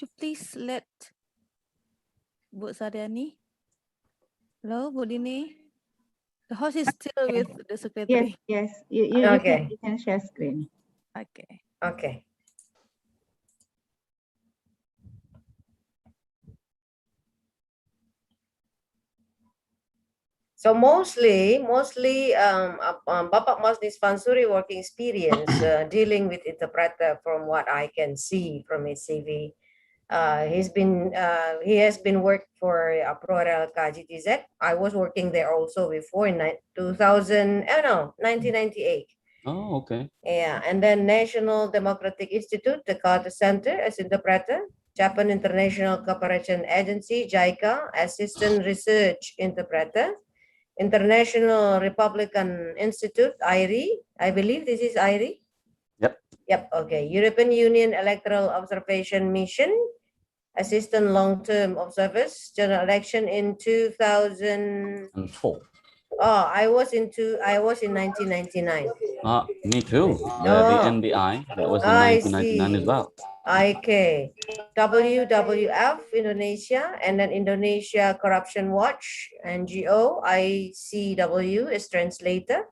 you please let Bu Saryani? Hello, Bu Dini? The host is still with the secretary. Yes. Okay. You can share screen. Okay. Okay. So mostly, Bapak Masni's Fanshuri working experience dealing with interpreter, from what I can see from his CV. He has been worked for Proral KGTZ. I was working there also before in 1998. Oh, okay. Yeah, and then National Democratic Institute, the Carter Center as interpreter, Japan International Cooperation Agency, JICA, Assistant Research Interpreter, International Republican Institute, IRI. I believe this is IRI. Yep. Yep, okay. European Union Electoral Observation Mission, Assistant Long-Term Observers, General Election in 2004. Oh, I was in 1999. Me too. The NBI, that was in I 1999 as see. well. Okay. WWF Indonesia, and then Indonesia Corruption Watch, NGO, ICW is Translator,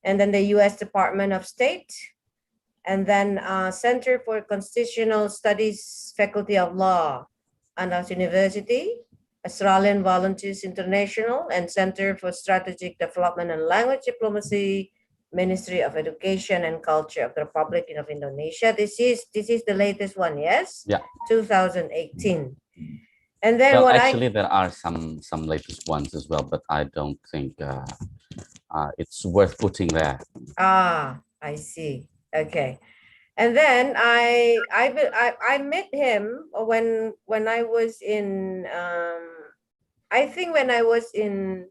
and then the US Department of State, and then Center for Constitutional Studies, Faculty of Law, Andhras University, Australian Volunteers International, and Center for Strategic Development and Language Diplomacy, Ministry of Education and Culture of the Republic of Indonesia. This is the latest one, yes? Yeah. 2018. And then well, actually, there are some latest ones as well, but I don't think it's worth putting there. Ah, I see. Okay. And then I met him when I was in I think when I was in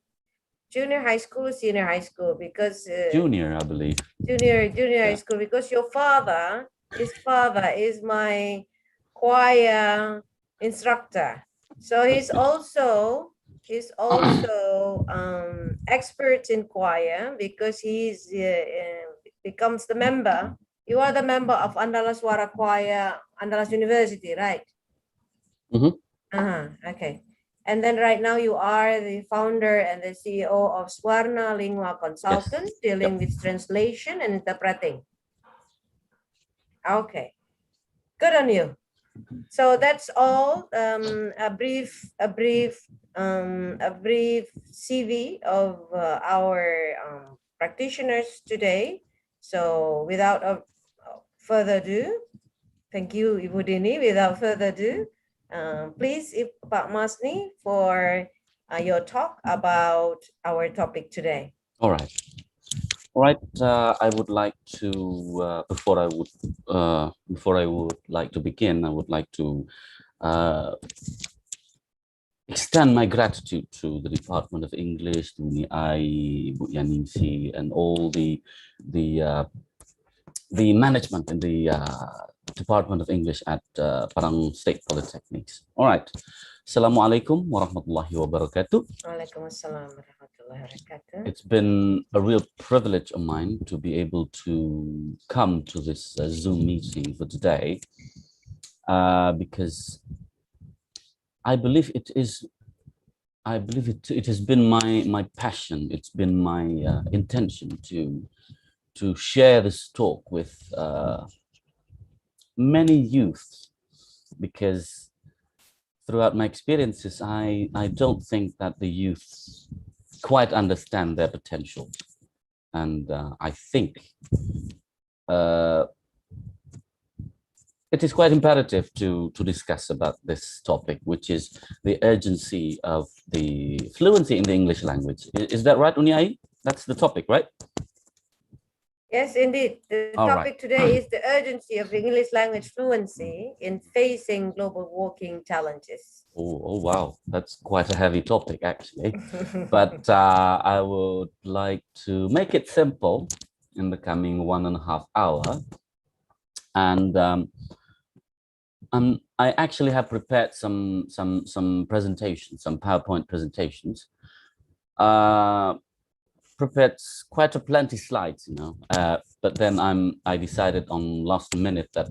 junior high school, senior high school, because junior, I believe. Junior high school, because his father is my choir instructor. So he's also expert in choir, because he's becomes the member. You are the member of Andalas Suara Choir, Andalas University, right? Okay. And then right now you are the founder and the CEO of Swarna Lingua Consultant, dealing with translation and interpreting. Okay, good on you. So that's all. A brief CV of our practitioners today. So without further ado, thank you, Ibu Dini. Without further ado, please, Pak Masni, for your talk about our topic today. All right. I would like to before I would like to begin, I would like to extend my gratitude to the Department of English, to Uni Bu Yaningsi, and all the management in the Department of English at Padang State Polytechnics. All right. Assalamualaikum warahmatullahi wabarakatuh. Waalaikumsalam warahmatullahi wabarakatuh. It's been a real privilege of mine to be able to come to this Zoom meeting for today, because I believe it has been my passion. It's been my intention to share this talk with many youth, because throughout my experiences, I don't think that the youth quite understand their potential. And I think it is quite imperative to discuss about this topic, which is the urgency of the fluency in the English language. Is that right, Uniai? That's the topic, right? Yes, indeed. The topic today is the urgency of English language fluency in facing global working challenges. Oh, wow. That's quite a heavy topic, actually. But I would like to make it simple in the coming 1.5 hours. And I actually have prepared some presentations, some PowerPoint presentations. Prepared quite a plenty slides, but then I decided on last minute that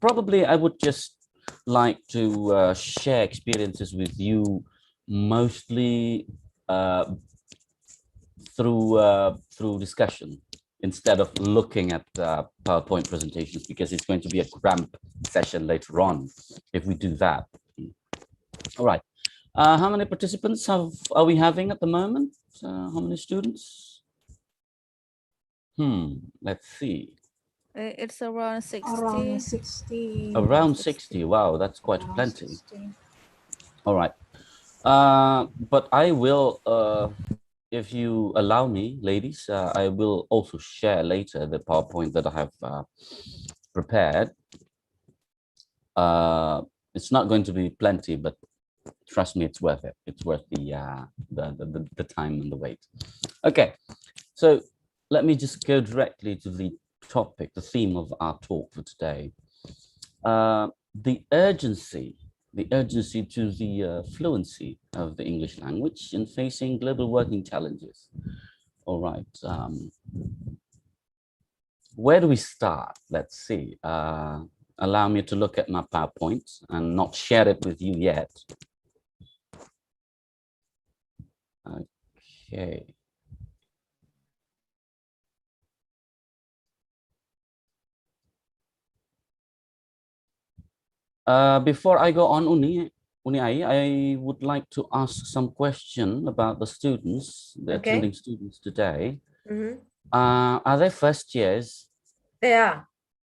probably I would just like to share experiences with you, mostly through discussion instead of looking at PowerPoint presentations, because it's going to be a cramped session later on if we do that. All right. How many participants are we having at the moment? How many students? Let's see. It's around 60. Around 60. Around 60. Wow, that's quite plenty. 60. All right. But I will, if you allow me, ladies, I will also share later the PowerPoint that I have prepared. It's not going to be plenty, but trust me, it's worth it. It's worth the time and the wait. Okay, so let me just go directly to the topic, the theme of our talk for today. The urgency to the fluency of the English language in facing global working challenges. All right. Where do we start? Let's see. Allow me to look at my PowerPoint and not share it with you yet. Okay. Before I go on, Uni Ai, I would like to ask some question about the students, the attending students today. Are they first years? They are.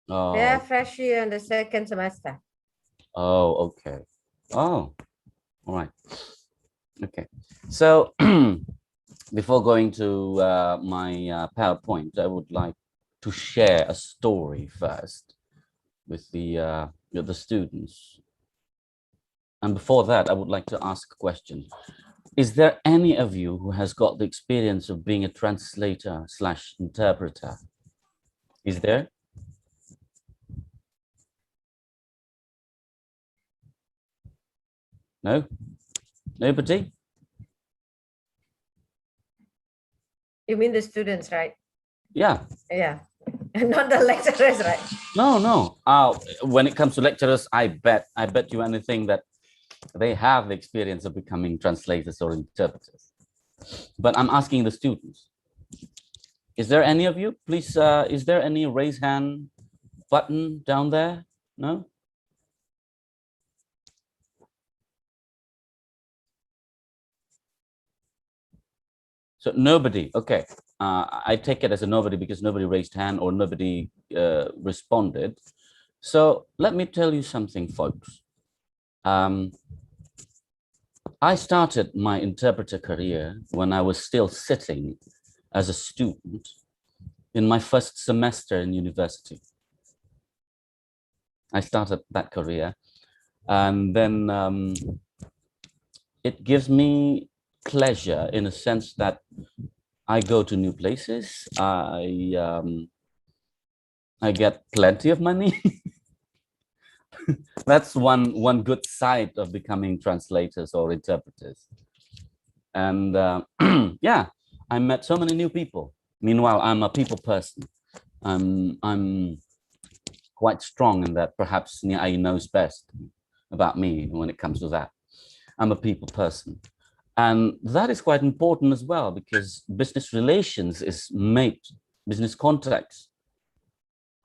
Oh. They are fresh year in the second semester. Oh, okay. Oh, all right. Okay. So before going to my PowerPoint, I would like to share a story first with the students. And before that, I would like to ask a question. Is there any of you who has got the experience of being a translator / interpreter? Is there? No? Nobody? You mean the students, right? Yeah. Yeah. Not the lecturers, right? No. When it comes to lecturers, I bet you anything that they have the experience of becoming translators or interpreters. But I'm asking the students. Is there any of you? Please, is there any raise hand button down there? No? So nobody, okay. I take it as a nobody because nobody raised hand or nobody responded. So let me tell you something, folks. I started my interpreter career when I was still sitting as a student in my first semester in university. I started that career, and then it gives me pleasure in a sense that I go to new places. I get plenty of money. That's one good side of becoming translators or interpreters. And yeah, I met so many new people. Meanwhile, I'm a people person. I'm quite strong in that. Perhaps Nia knows best about me when it comes to that. I'm a people person. And that is quite important as well, because business relations is made, business contacts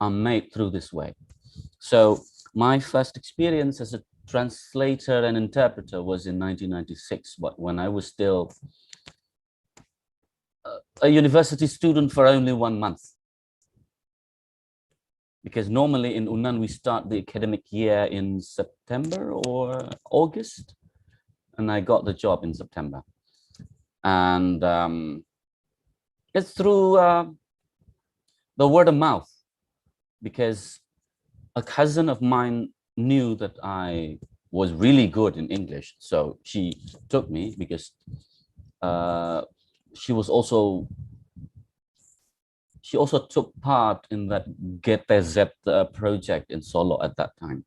are made through this way. So my first experience as a translator and interpreter was in 1996, but when I was still a university student for only 1 month. Because normally in Unan, we start the academic year in September or August, and I got the job in September. And it's through the word of mouth, because a cousin of mine knew that I was really good in English. So she took me because she also took part in that GTZ project in Solo at that time.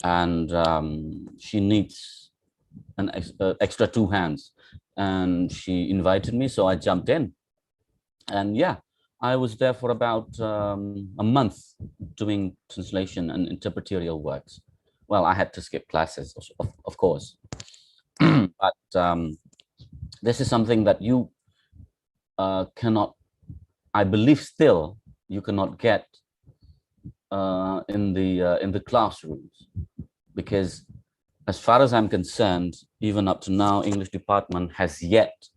And she needs an extra 2 hands. And she invited me, so I jumped in. And yeah, I was there for about a month doing translation and interpretorial works. well, I had to skip classes, of course. But this is something that you cannot, I believe still, you cannot get in the classrooms, because as far as I'm concerned, even up to now, English department has yet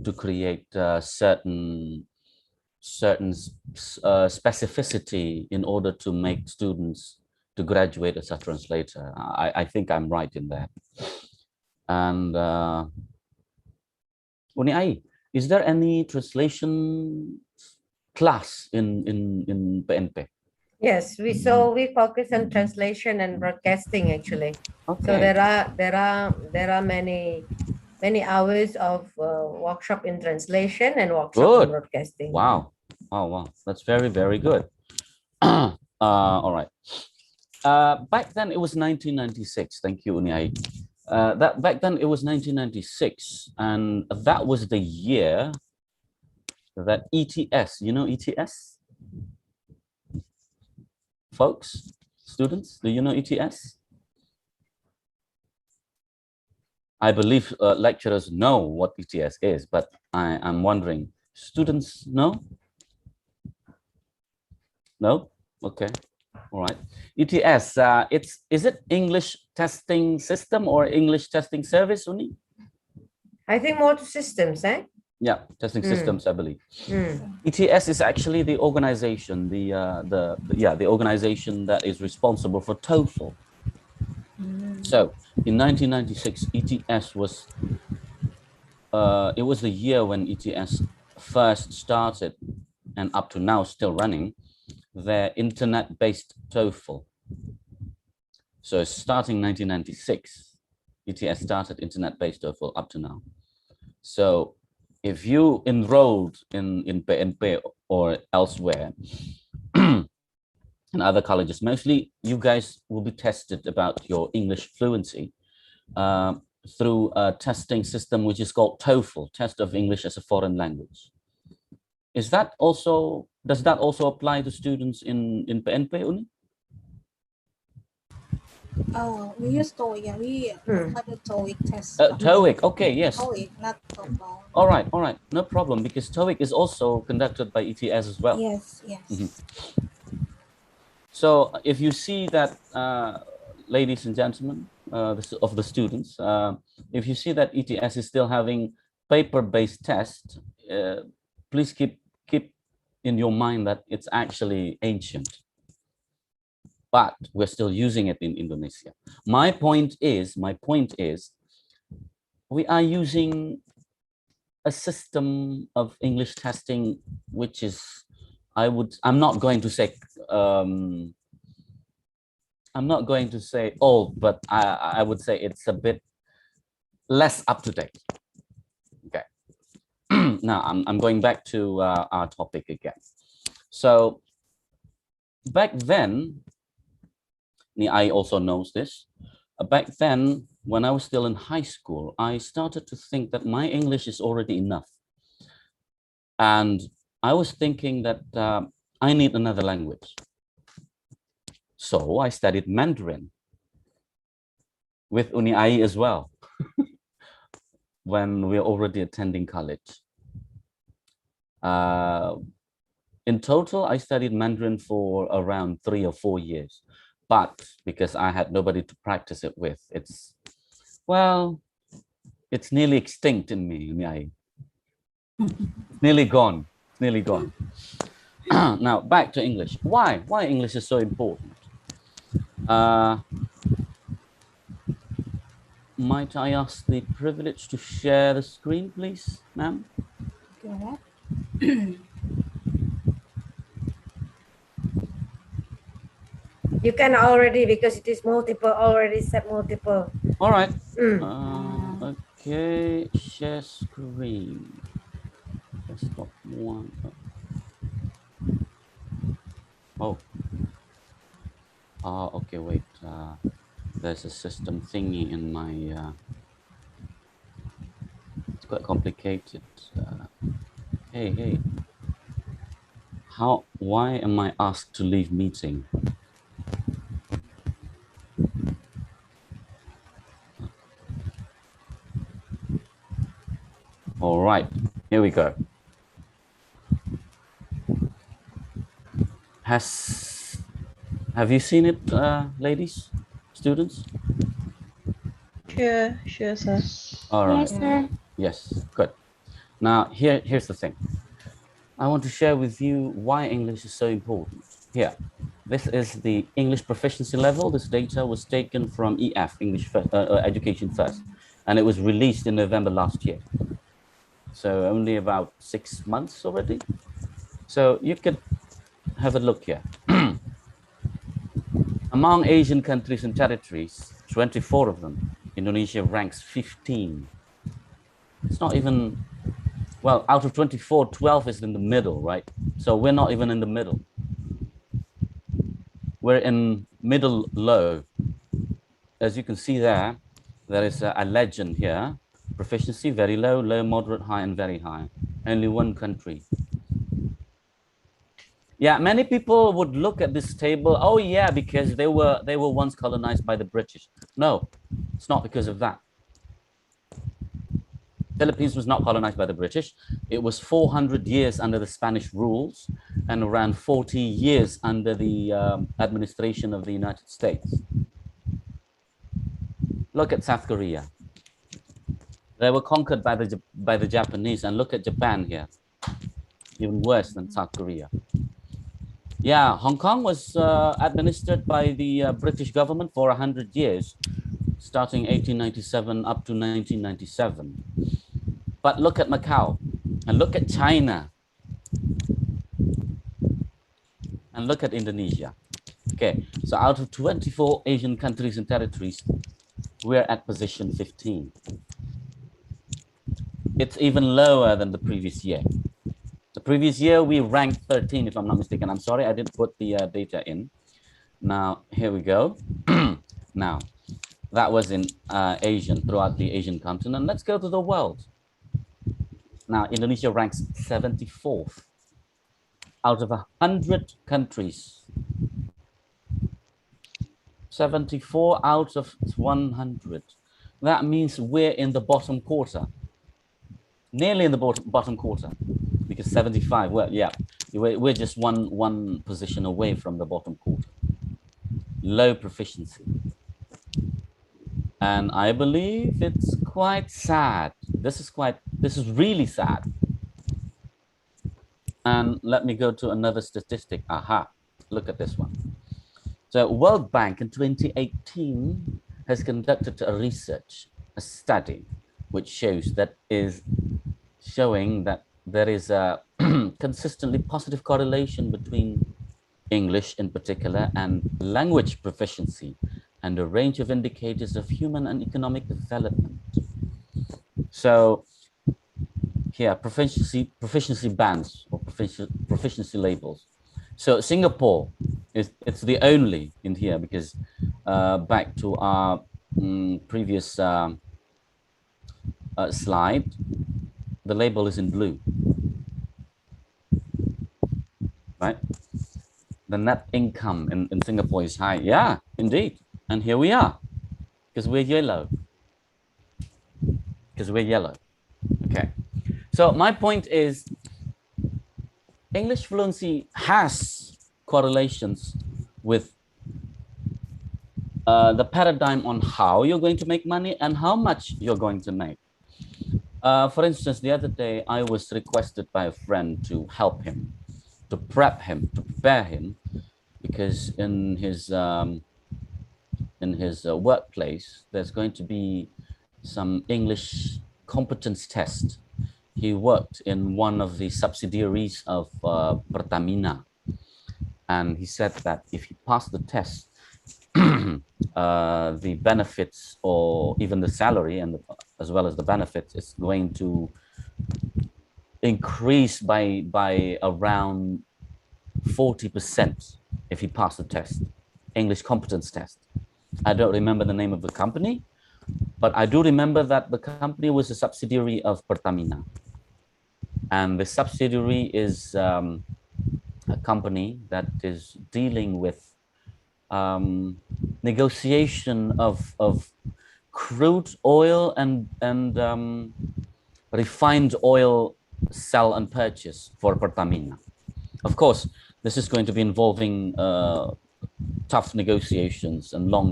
to create certain specificity in order to make students to graduate as a translator. I think I'm right in that. And Uni Ai, is there any translation class in PNP? Yes, we focus on translation and broadcasting actually. Okay. So there are many hours of workshop in translation and workshop in broadcasting. Wow. Wow. That's very, very good. All right. Back then it was 1996. Thank you, Uni Ai. Back then it was 1996, and that was the year that ETS, you know ETS? Folks, students, do you know ETS? I believe lecturers know what ETS is, but I'm wondering, students know? No? Okay. All right. ETS, is it English testing system or English testing service, Uni? I think more to systems, eh? Yeah, testing systems, I believe. ETS is actually the organization, the organization that is responsible for TOEFL. So in 1996, ETS was, it was the year when ETS first started, and up to now still running, their internet-based TOEFL. So starting 1996, ETS started internet-based TOEFL up to now. So if you enrolled in PNP or elsewhere, in other colleges, mostly you guys will be tested about your English fluency through a testing system which is called TOEFL, Test of English as a Foreign Language. Is that also, does that also apply to students in PNP, Uni? We use TOEIC, yeah. We have a TOEIC test. TOEIC, okay, yes. TOEIC, not TOEFL. All right, no problem, because TOEIC is also conducted by ETS as well. Yes. So if you see that, ladies and gentlemen, of the students, if you see that ETS is still having paper-based tests, please keep in your mind that it's actually ancient, but we're still using it in Indonesia. My point is, we are using a system of English testing, which is, I'm not going to say old, but I would say it's a bit less up to date. Okay. Now I'm going back to our topic again. So back then, I also knows this. Back then, when I was still in high school, I started to think that my English is already enough. And I was thinking that I need another language. So I studied Mandarin with Uni Ai as well, when we were already attending college. In total, I studied Mandarin for around 3 or 4 years. But because I had nobody to practice it with, it's nearly extinct in me. Nearly gone. Now back to English. Why English is so important? Might I ask the privilege to share the screen, please, ma'am? Okay. You can already, because it is multiple, already set multiple. All right. Okay, share screen. Desktop 1. Oh. Okay, wait. There's a system thingy in my. It's quite complicated. Hey. Why am I asked to leave meeting? All right, here we go. Have you seen it, ladies, students? Sure, sir. All right. Yes, sir. Yes, good. Now, here's the thing. I want to share with you why English is so important. Here, this is the English proficiency level. This data was taken from EF, English First, Education First, and it was released in November last year. So only about 6 months already. So you could have a look here. Among Asian countries and territories, 24 of them, Indonesia ranks 15. It's not even, well, out of 24, 12 is in the middle, right? So we're not even in the middle. We're in middle low. As you can see there, there is a legend here. Proficiency, very low, low, moderate, high, and very high. Only one country. Yeah, many people would look at this table. Oh yeah, because they were once colonized by the British. No, it's not because of that. Philippines was not colonized by the British. It was 400 years under the Spanish rules and around 40 years under the administration of the United States. Look at South Korea. They were conquered by the Japanese, and look at Japan here. Even worse than South Korea. Yeah, Hong Kong was administered by the British government for 100 years, starting 1897 up to 1997. But look at Macau, and look at China, and look at Indonesia. Okay, so out of 24 Asian countries and territories, we're at position 15. It's even lower than the previous year. The previous year, we ranked 13, if I'm not mistaken. I'm sorry, I didn't put the data in. Now, here we go. Now, that was in Asian, throughout the Asian continent. Let's go to the world. Now, Indonesia ranks 74th out of 100 countries. 74 out of 100. That means we're in the bottom quarter. Nearly in the bottom quarter. Because 75, well, yeah, we're just one position away from the bottom quarter. Low proficiency. And I believe it's quite sad. This is really sad. And let me go to another statistic. Aha, look at this one. So World Bank in 2018 has conducted a research, a study, which shows that showing that there is a consistently positive correlation between English in particular and language proficiency and a range of indicators of human and economic development. So here, proficiency bands or proficiency labels. So Singapore it's the only in here because back to our previous slide, the label is in blue, right? The net income in Singapore is high. Yeah, indeed. And here we are, because we're yellow. Okay. So my point is, English fluency has correlations with the paradigm on how you're going to make money and how much you're going to make. For instance, the other day, I was requested by a friend to help him, to prepare him, because in his workplace, there's going to be some English competence test. He worked in one of the subsidiaries of Pertamina, and he said that if he passed the test, the benefits or even the salary and as well as the benefits is going to increase by around 40% if he passed the test, English competence test. I don't remember the name of the company, but I do remember that the company was a subsidiary of Pertamina. And the subsidiary is a company that is dealing with negotiation of crude oil and refined oil sell and purchase for Pertamina. Of course, this is going to be involving tough negotiations and long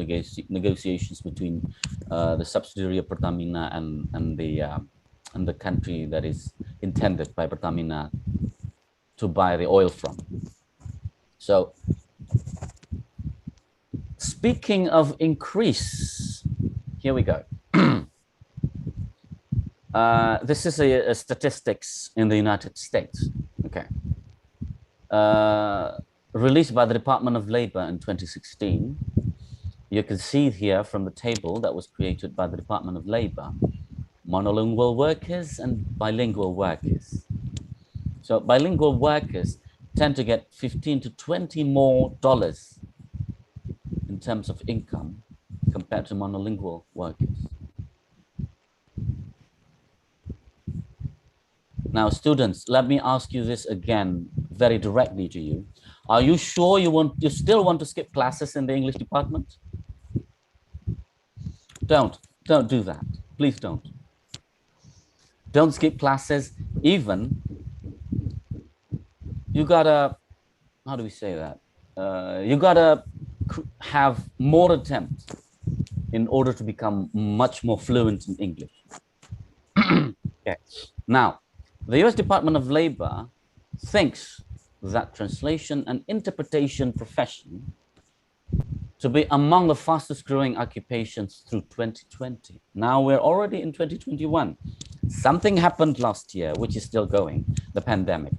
negotiations between the subsidiary of Pertamina and the country that is intended by Pertamina to buy the oil from. So, speaking of increase, here we go. This is a statistics in the United States. Okay. Released by the Department of Labor in 2016. You can see here from the table that was created by the Department of Labor, monolingual workers and bilingual workers. So bilingual workers tend to get $15 to $20 more in terms of income compared to monolingual workers. Now, students, let me ask you this again very directly to you. Are you sure you still want to skip classes in the English department? Don't do that. Please don't. Don't skip classes. Even you gotta, how do we say that? You gotta have more attempts in order to become much more fluent in English. Okay. Now, the US Department of Labor thinks that translation and interpretation profession to be among the fastest growing occupations through 2020. Now we're already in 2021. Something happened last year, which is still going, the pandemic,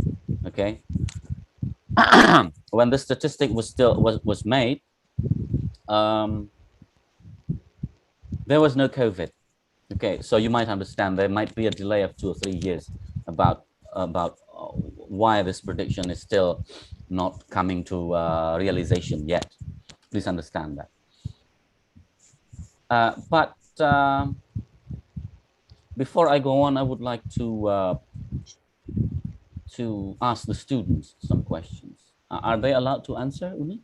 okay? When the statistic was made, there was no COVID. Okay, so you might understand there might be a delay of 2 or 3 years about why this prediction is still not coming to realization yet. Please understand that. But before I go on, I would like to ask the students some questions. Are they allowed to answer, Uni?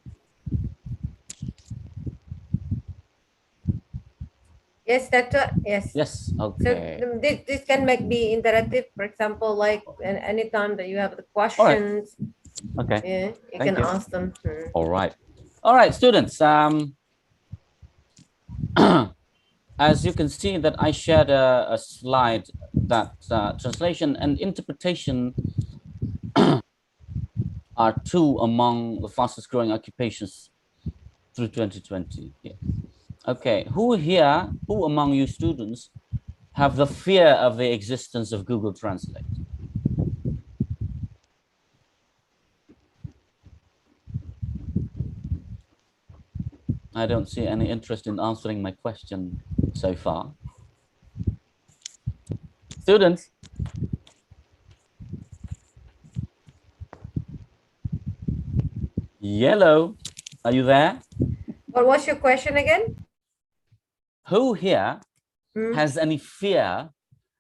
Yes, Doctor. Yes. Yes. Okay. So this can be interactive. For example, like anytime that you have the questions, okay, yeah, you can ask them. All right, students. As you can see that I shared a slide that translation and interpretation are 2 among the fastest growing occupations through 2020. Yeah. Okay, who among you students have the fear of the existence of Google Translate? I don't see any interest in answering my question so far. Students? Yellow, are you there? What was your question again? Who here has any fear,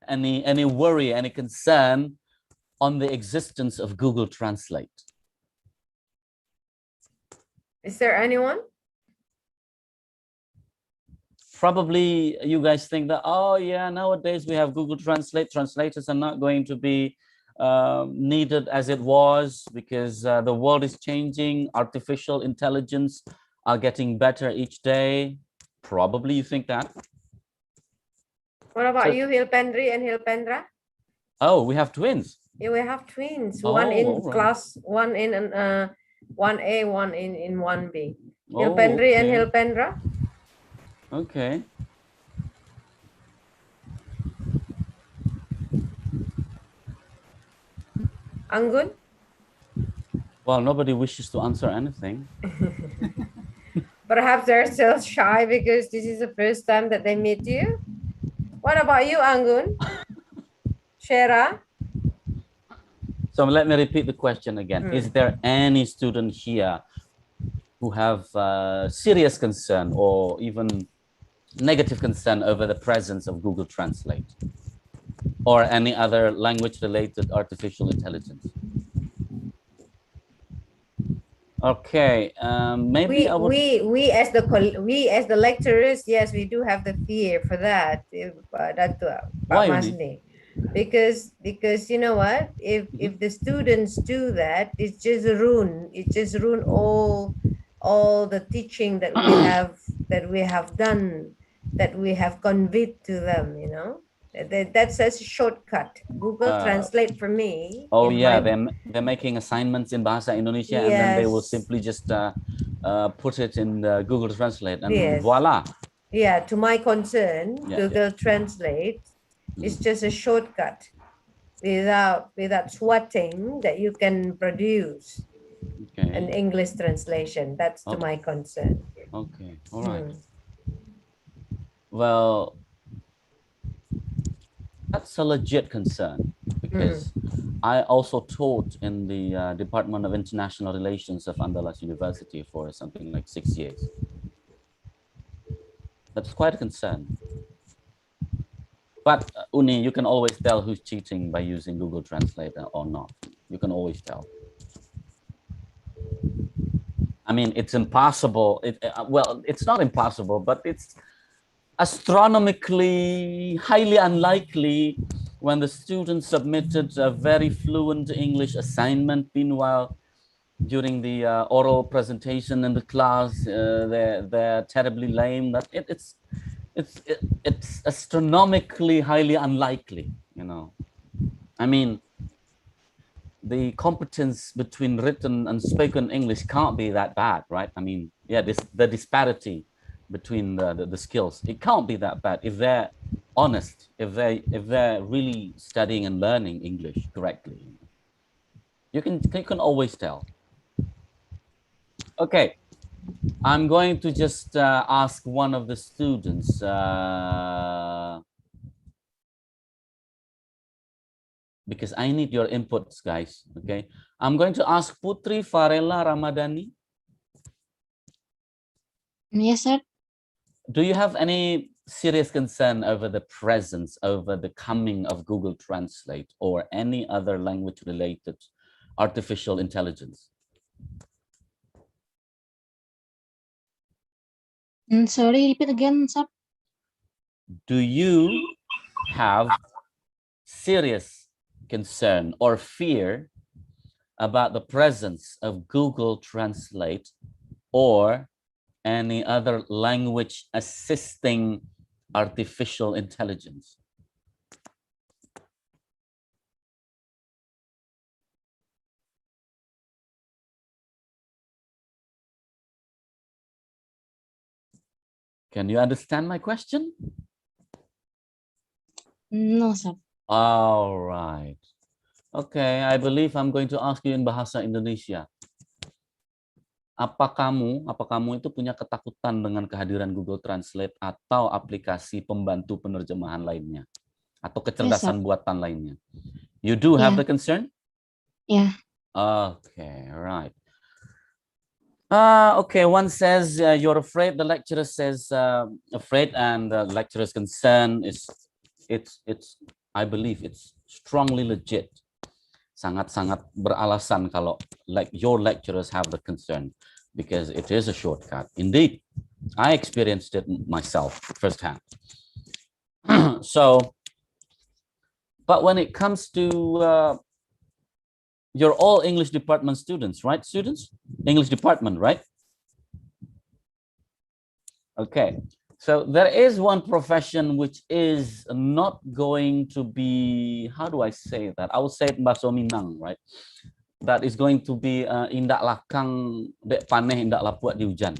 any worry, any concern on the existence of Google Translate? Is there anyone? Probably you guys think that, oh yeah, nowadays we have Google Translate. Translators are not going to be needed as it was because the world is changing. Artificial intelligence are getting better each day. Probably you think that. What about you, Hilpendri and Hilpendra? Oh, we have twins. Yeah, we have twins. One in class, one in 1A, one in 1B. Hilpendri and Hilpendra. Okay. Anggun? Well, nobody wishes to answer anything. Perhaps they're still shy because this is the first time that they meet you. What about you, Anggun? Shera? So let me repeat the question again. Is there any student here who have serious concern or even negative concern over the presence of Google Translate or any other language-related artificial intelligence? Okay, maybe we as the lecturers, yes, we do have the fear for that. Pak Masni. because you know what, if the students do that, it just ruin all the teaching that we have done, that we have conveyed to them, you know. That's a shortcut. Google Translate for me, Oh in yeah, my, they're making assignments in Bahasa Indonesia, and then they will yes, simply just put it in Google Translate, and yes, voila. yeah, to my concern, Yeah, Google Translate is just a shortcut without sweating, that you can produce an Okay. English translation. That's to Oh, my concern. okay. All right. Hmm. Well, that's a legit concern, because I also taught in the Department of International Relations of Andalas University for something like 6 years. That's quite a concern. But Uni, you can always tell who's cheating by using Google Translator or not. You can always tell. I mean, it's impossible. Well, it's not impossible, but it's astronomically highly unlikely when the student submitted a very fluent English assignment. Meanwhile, during the oral presentation in the class, they're terribly lame. That it's astronomically highly unlikely. You know, I mean, the competence between written and spoken English can't be that bad, right? I mean, yeah, the disparity between the skills, it can't be that bad if they're honest, if they're really studying and learning English correctly. You can always tell. Okay, I'm going to just ask one of the students. Because I need your inputs, guys. Okay, I'm going to ask Putri Farella Ramadhani. Yes, sir. Do you have any serious concern over the presence, over the coming of Google Translate or any other language related artificial intelligence? Sorry, repeat again, sir. Do you have serious concern or fear about the presence of Google Translate or any other language assisting artificial intelligence? Can you understand my question? No, sir. All right. Okay, I believe I'm going to ask you in Bahasa Indonesia. Apa kamu itu punya ketakutan dengan kehadiran Google Translate atau aplikasi pembantu penerjemahan lainnya? Atau kecerdasan buatan lainnya? You do have the concern? Yeah. Okay, right. Okay, one says you're afraid, the lecturer says afraid, and the lecturer's concern is, I believe it's strongly legit. Sangat-sangat beralasan kalau your lecturers have the concern, because it is a shortcut. Indeed, I experienced it myself firsthand. So, but when it comes to you're all English department students, right, students? English department, right? Okay, so there is one profession which is not going to be, how do I say that? I will say it in Bahasa Minang, right? That is going to be indak lakang dek paneh indak lapuat di hujan.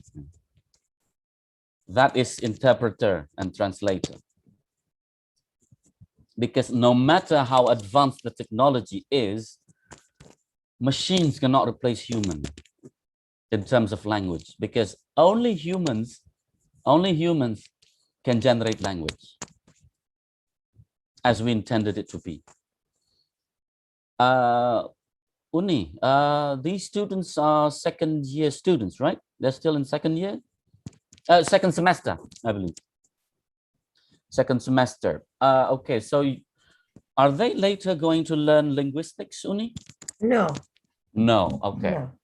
That is interpreter and translator. Because no matter how advanced the technology is, machines cannot replace human in terms of language, because only humans can generate language as we intended it to be. Uni, these students are second year students, right? They're still in second year? Second semester, I believe. Second semester. Okay, so are they later going to learn linguistics, Uni? No. No, okay. No.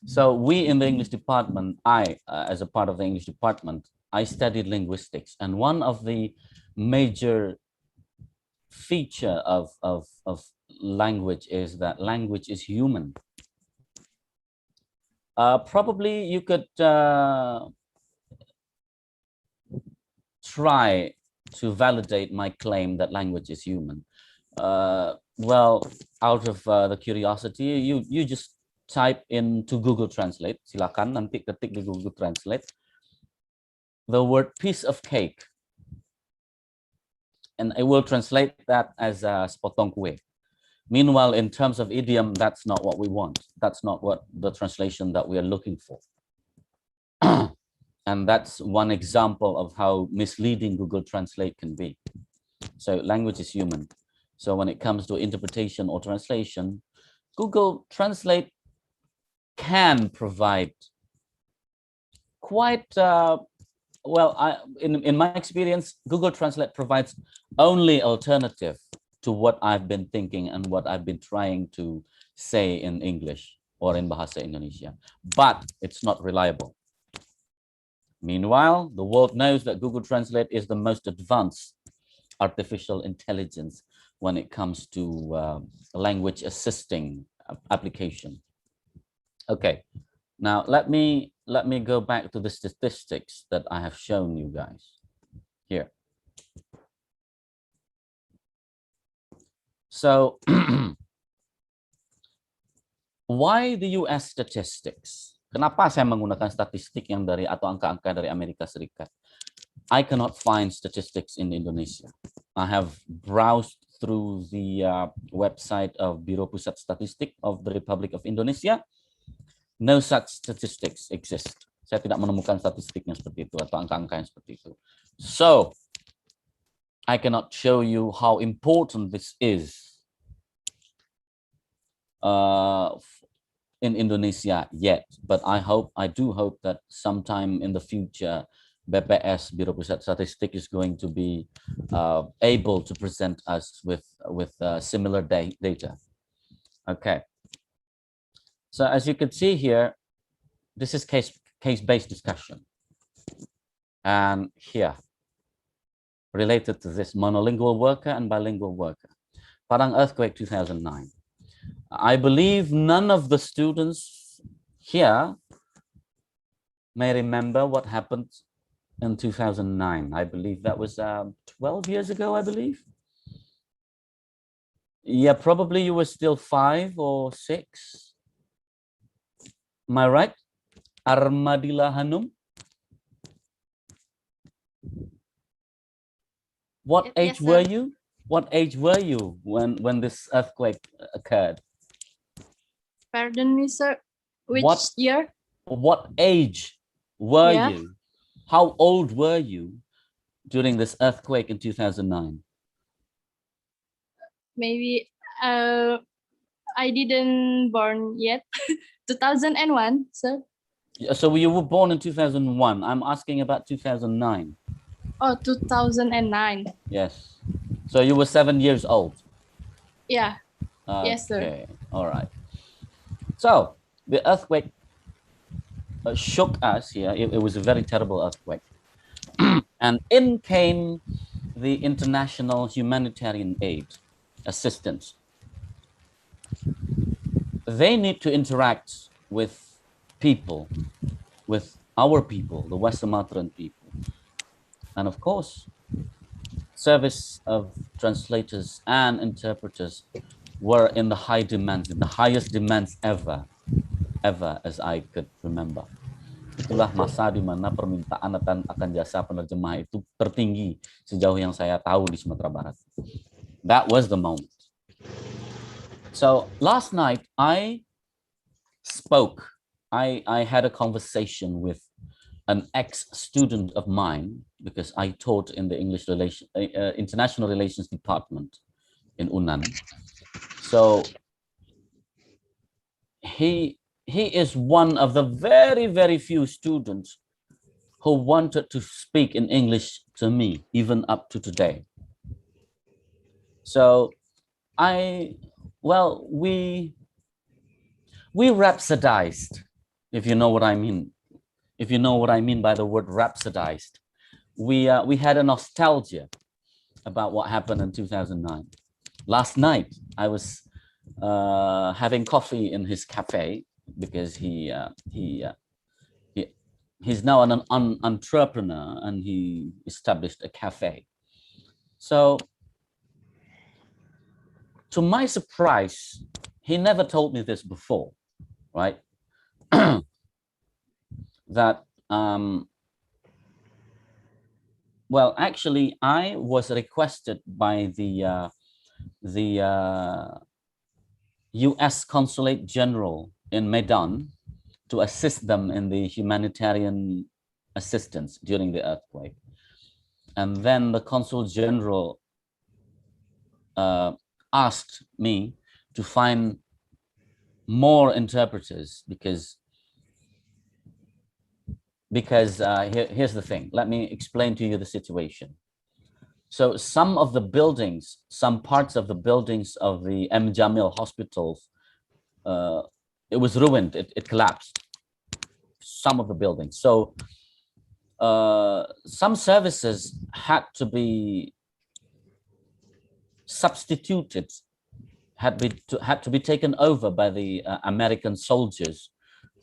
So we in the English department, as a part of the English department, I studied linguistics, and one of the major feature of language is that language is human. Probably you could try to validate my claim that language is human. Well, out of the curiosity, you just type into Google Translate. Silakan nanti ketik di Google Translate the word piece of cake, and it will translate that as sepotong kue. Meanwhile, in terms of idiom, that's not what we want. That's not what the translation that we are looking for. And that's one example of how misleading Google Translate can be. So language is human. So when it comes to interpretation or translation, Google Translate can provide quite, in my experience, Google Translate provides only alternative to what I've been thinking and what I've been trying to say in English or in Bahasa Indonesia, but it's not reliable. Meanwhile, the world knows that Google Translate is the most advanced artificial intelligence when it comes to language assisting application. Okay, now let me go back to the statistics that I have shown you guys here. So why the US statistics? Kenapa saya menggunakan statistik yang dari atau angka-angka dari Amerika Serikat? I cannot find statistics in Indonesia. I have browsed through the website of Biro Pusat Statistik of the Republic of Indonesia. No such statistics exist. Saya tidak menemukan statistiknya seperti itu atau angka-angka yang seperti itu. So, I cannot show you how important this is in Indonesia yet, but I do hope that sometime in the future, BPS, Biro Pusat Statistik, is going to be able to present us with similar data. Okay. So as you can see here, this is case-based discussion. And here, related to this monolingual worker and bilingual worker, Padang earthquake 2009. I believe none of the students here may remember what happened in 2009. I believe that was 12 years ago, I believe. Yeah, probably you were still 5 or 6. Am I right? Armadillah Hanum? What age were you? What age were you when this earthquake occurred? Pardon me, sir. Which year? What age were you? How old were you during this earthquake in 2009? Maybe I didn't born yet. 2001, sir. So you were born in 2001. I'm asking about 2009. Oh, 2009. Yes. So you were 7 years old. Yeah. Okay. Yes, sir. Okay. All right. So the earthquake shook us here. It was a very terrible earthquake. And in came the international humanitarian aid assistance. They need to interact with people, with our people, the West Sumatran people. And of course, service of translators and interpreters were in the high demands, in the highest demands ever, as I could remember. Itulah masa di mana permintaan akan jasa penerjemah itu tertinggi sejauh yang saya tahu di Sumatera Barat. That was the moment. So last night I had a conversation with an ex-student of mine, because I taught in the International Relations Department in Unan. So he is one of the very, very few students who wanted to speak in English to me, even up to today. So we rhapsodized, if you know what I mean. If you know what I mean by the word rhapsodized. We had a nostalgia about what happened in 2009. Last night, I was having coffee in his cafe because he's now an entrepreneur and he established a cafe. So, to my surprise, he never told me this before, right? That well, actually, I was requested by the U.S. Consulate General in Medan to assist them in the humanitarian assistance during the earthquake. And then the Consul General asked me to find more interpreters because here's the thing. Let me explain to you the situation. So some of the buildings, some parts of the buildings of the M. Jamil hospitals, it was ruined, it collapsed, some of the buildings. So some services had to be substituted, had to be taken over by the American soldiers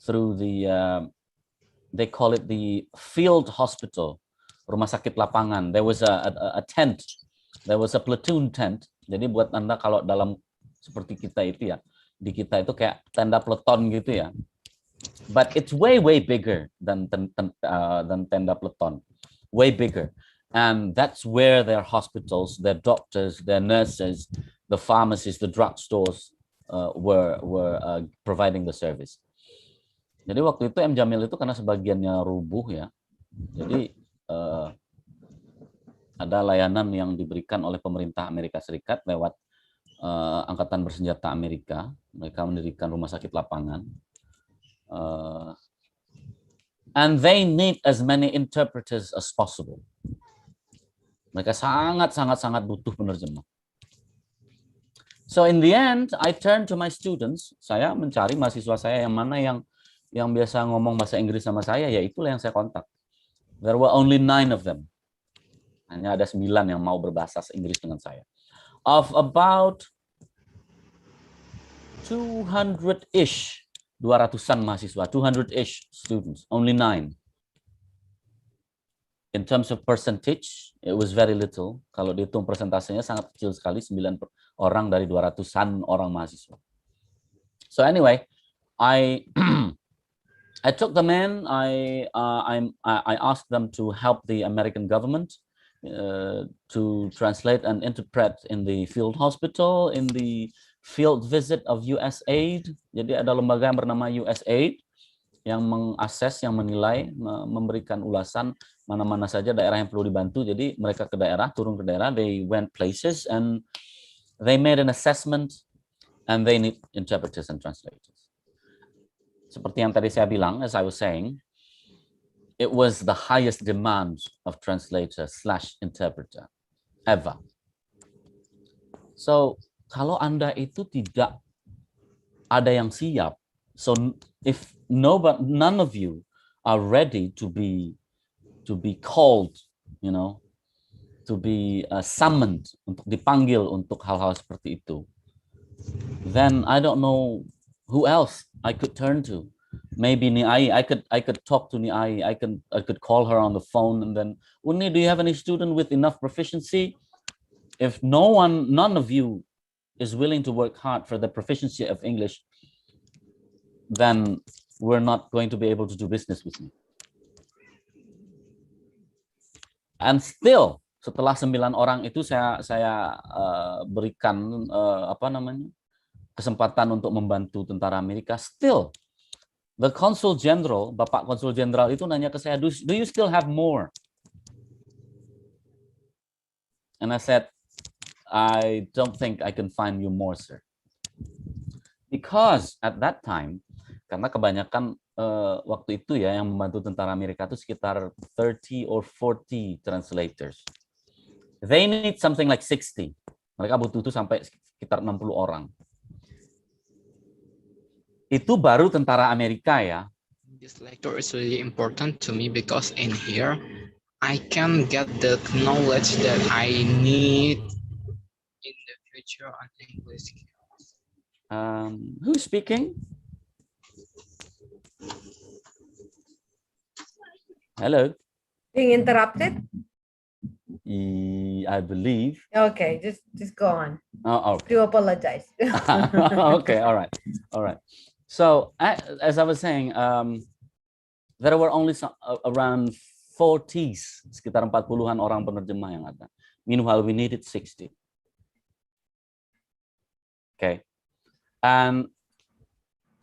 through the, they call it the field hospital, rumah sakit lapangan. There was a tent, there was a platoon tent. Jadi buat Anda kalau dalam seperti kita itu ya, di kita itu kayak tenda peleton gitu ya. But it's way bigger than tenda peleton, way bigger. And that's where their hospitals, their doctors, their nurses, the pharmacies, the drugstores were providing the service. Jadi waktu itu M. Jamil itu karena sebagiannya rubuh ya, jadi ada layanan yang diberikan oleh pemerintah Amerika Serikat lewat Angkatan Bersenjata Amerika. Mereka mendirikan rumah sakit lapangan. And they need as many interpreters as possible. Mereka sangat butuh penerjemah. So in the end, I turned to my students. Saya mencari mahasiswa saya yang mana yang biasa ngomong bahasa Inggris sama saya, ya itulah yang saya kontak. There were only 9 of them. Hanya ada 9 yang mau berbahasa Inggris dengan saya. Of about 200-ish, 200-an mahasiswa, 200-ish students, only 9. In terms of percentage, it was very little. Kalau dihitung persentasenya sangat kecil sekali, 9 orang dari 200-an orang mahasiswa. So anyway, I took them in. I asked them to help the American government to translate and interpret in the field hospital, in the field visit of USAID. Jadi ada lembaga yang bernama USAID yang mengakses, yang menilai, memberikan ulasan mana-mana saja daerah yang perlu dibantu. Jadi mereka ke daerah, turun ke daerah, they went places and they made an assessment and they need interpreters and translators. Seperti yang tadi saya bilang, as I was saying, it was the highest demand of translator/interpreter ever. So, kalau Anda itu tidak ada yang siap, so if none of you are ready to be called, you know, to be summoned, untuk dipanggil untuk hal-hal seperti itu, then I don't know who else I could turn to. Maybe Niai, I could talk to Niai. I could call her on the phone and then, Uni, do you have any student with enough proficiency? If none of you is willing to work hard for the proficiency of English, then we're not going to be able to do business with me. And still, setelah 9 orang itu saya berikan kesempatan untuk membantu tentara Amerika. Still, the Consul General, Bapak Konsul Jenderal itu nanya ke saya, do you still have more? And I said, I don't think I can find you more, sir. Because at that time, karena kebanyakan waktu itu ya yang membantu tentara Amerika itu sekitar 30 or 40 translators. They need something like 60. Mereka butuh itu sampai sekitar 60 orang. Itu baru tentara Amerika ya. This lecture is really important to me because in here I can get the knowledge that I need in the future on English. Who's speaking? Hello. Being interrupted? I believe. Okay, just go on. Oh, okay. Do apologize. Okay, all right. So as I was saying, there were only around 40s, sekitar 40-an orang penerjemah yang ada. Meanwhile, we needed 60. Okay. And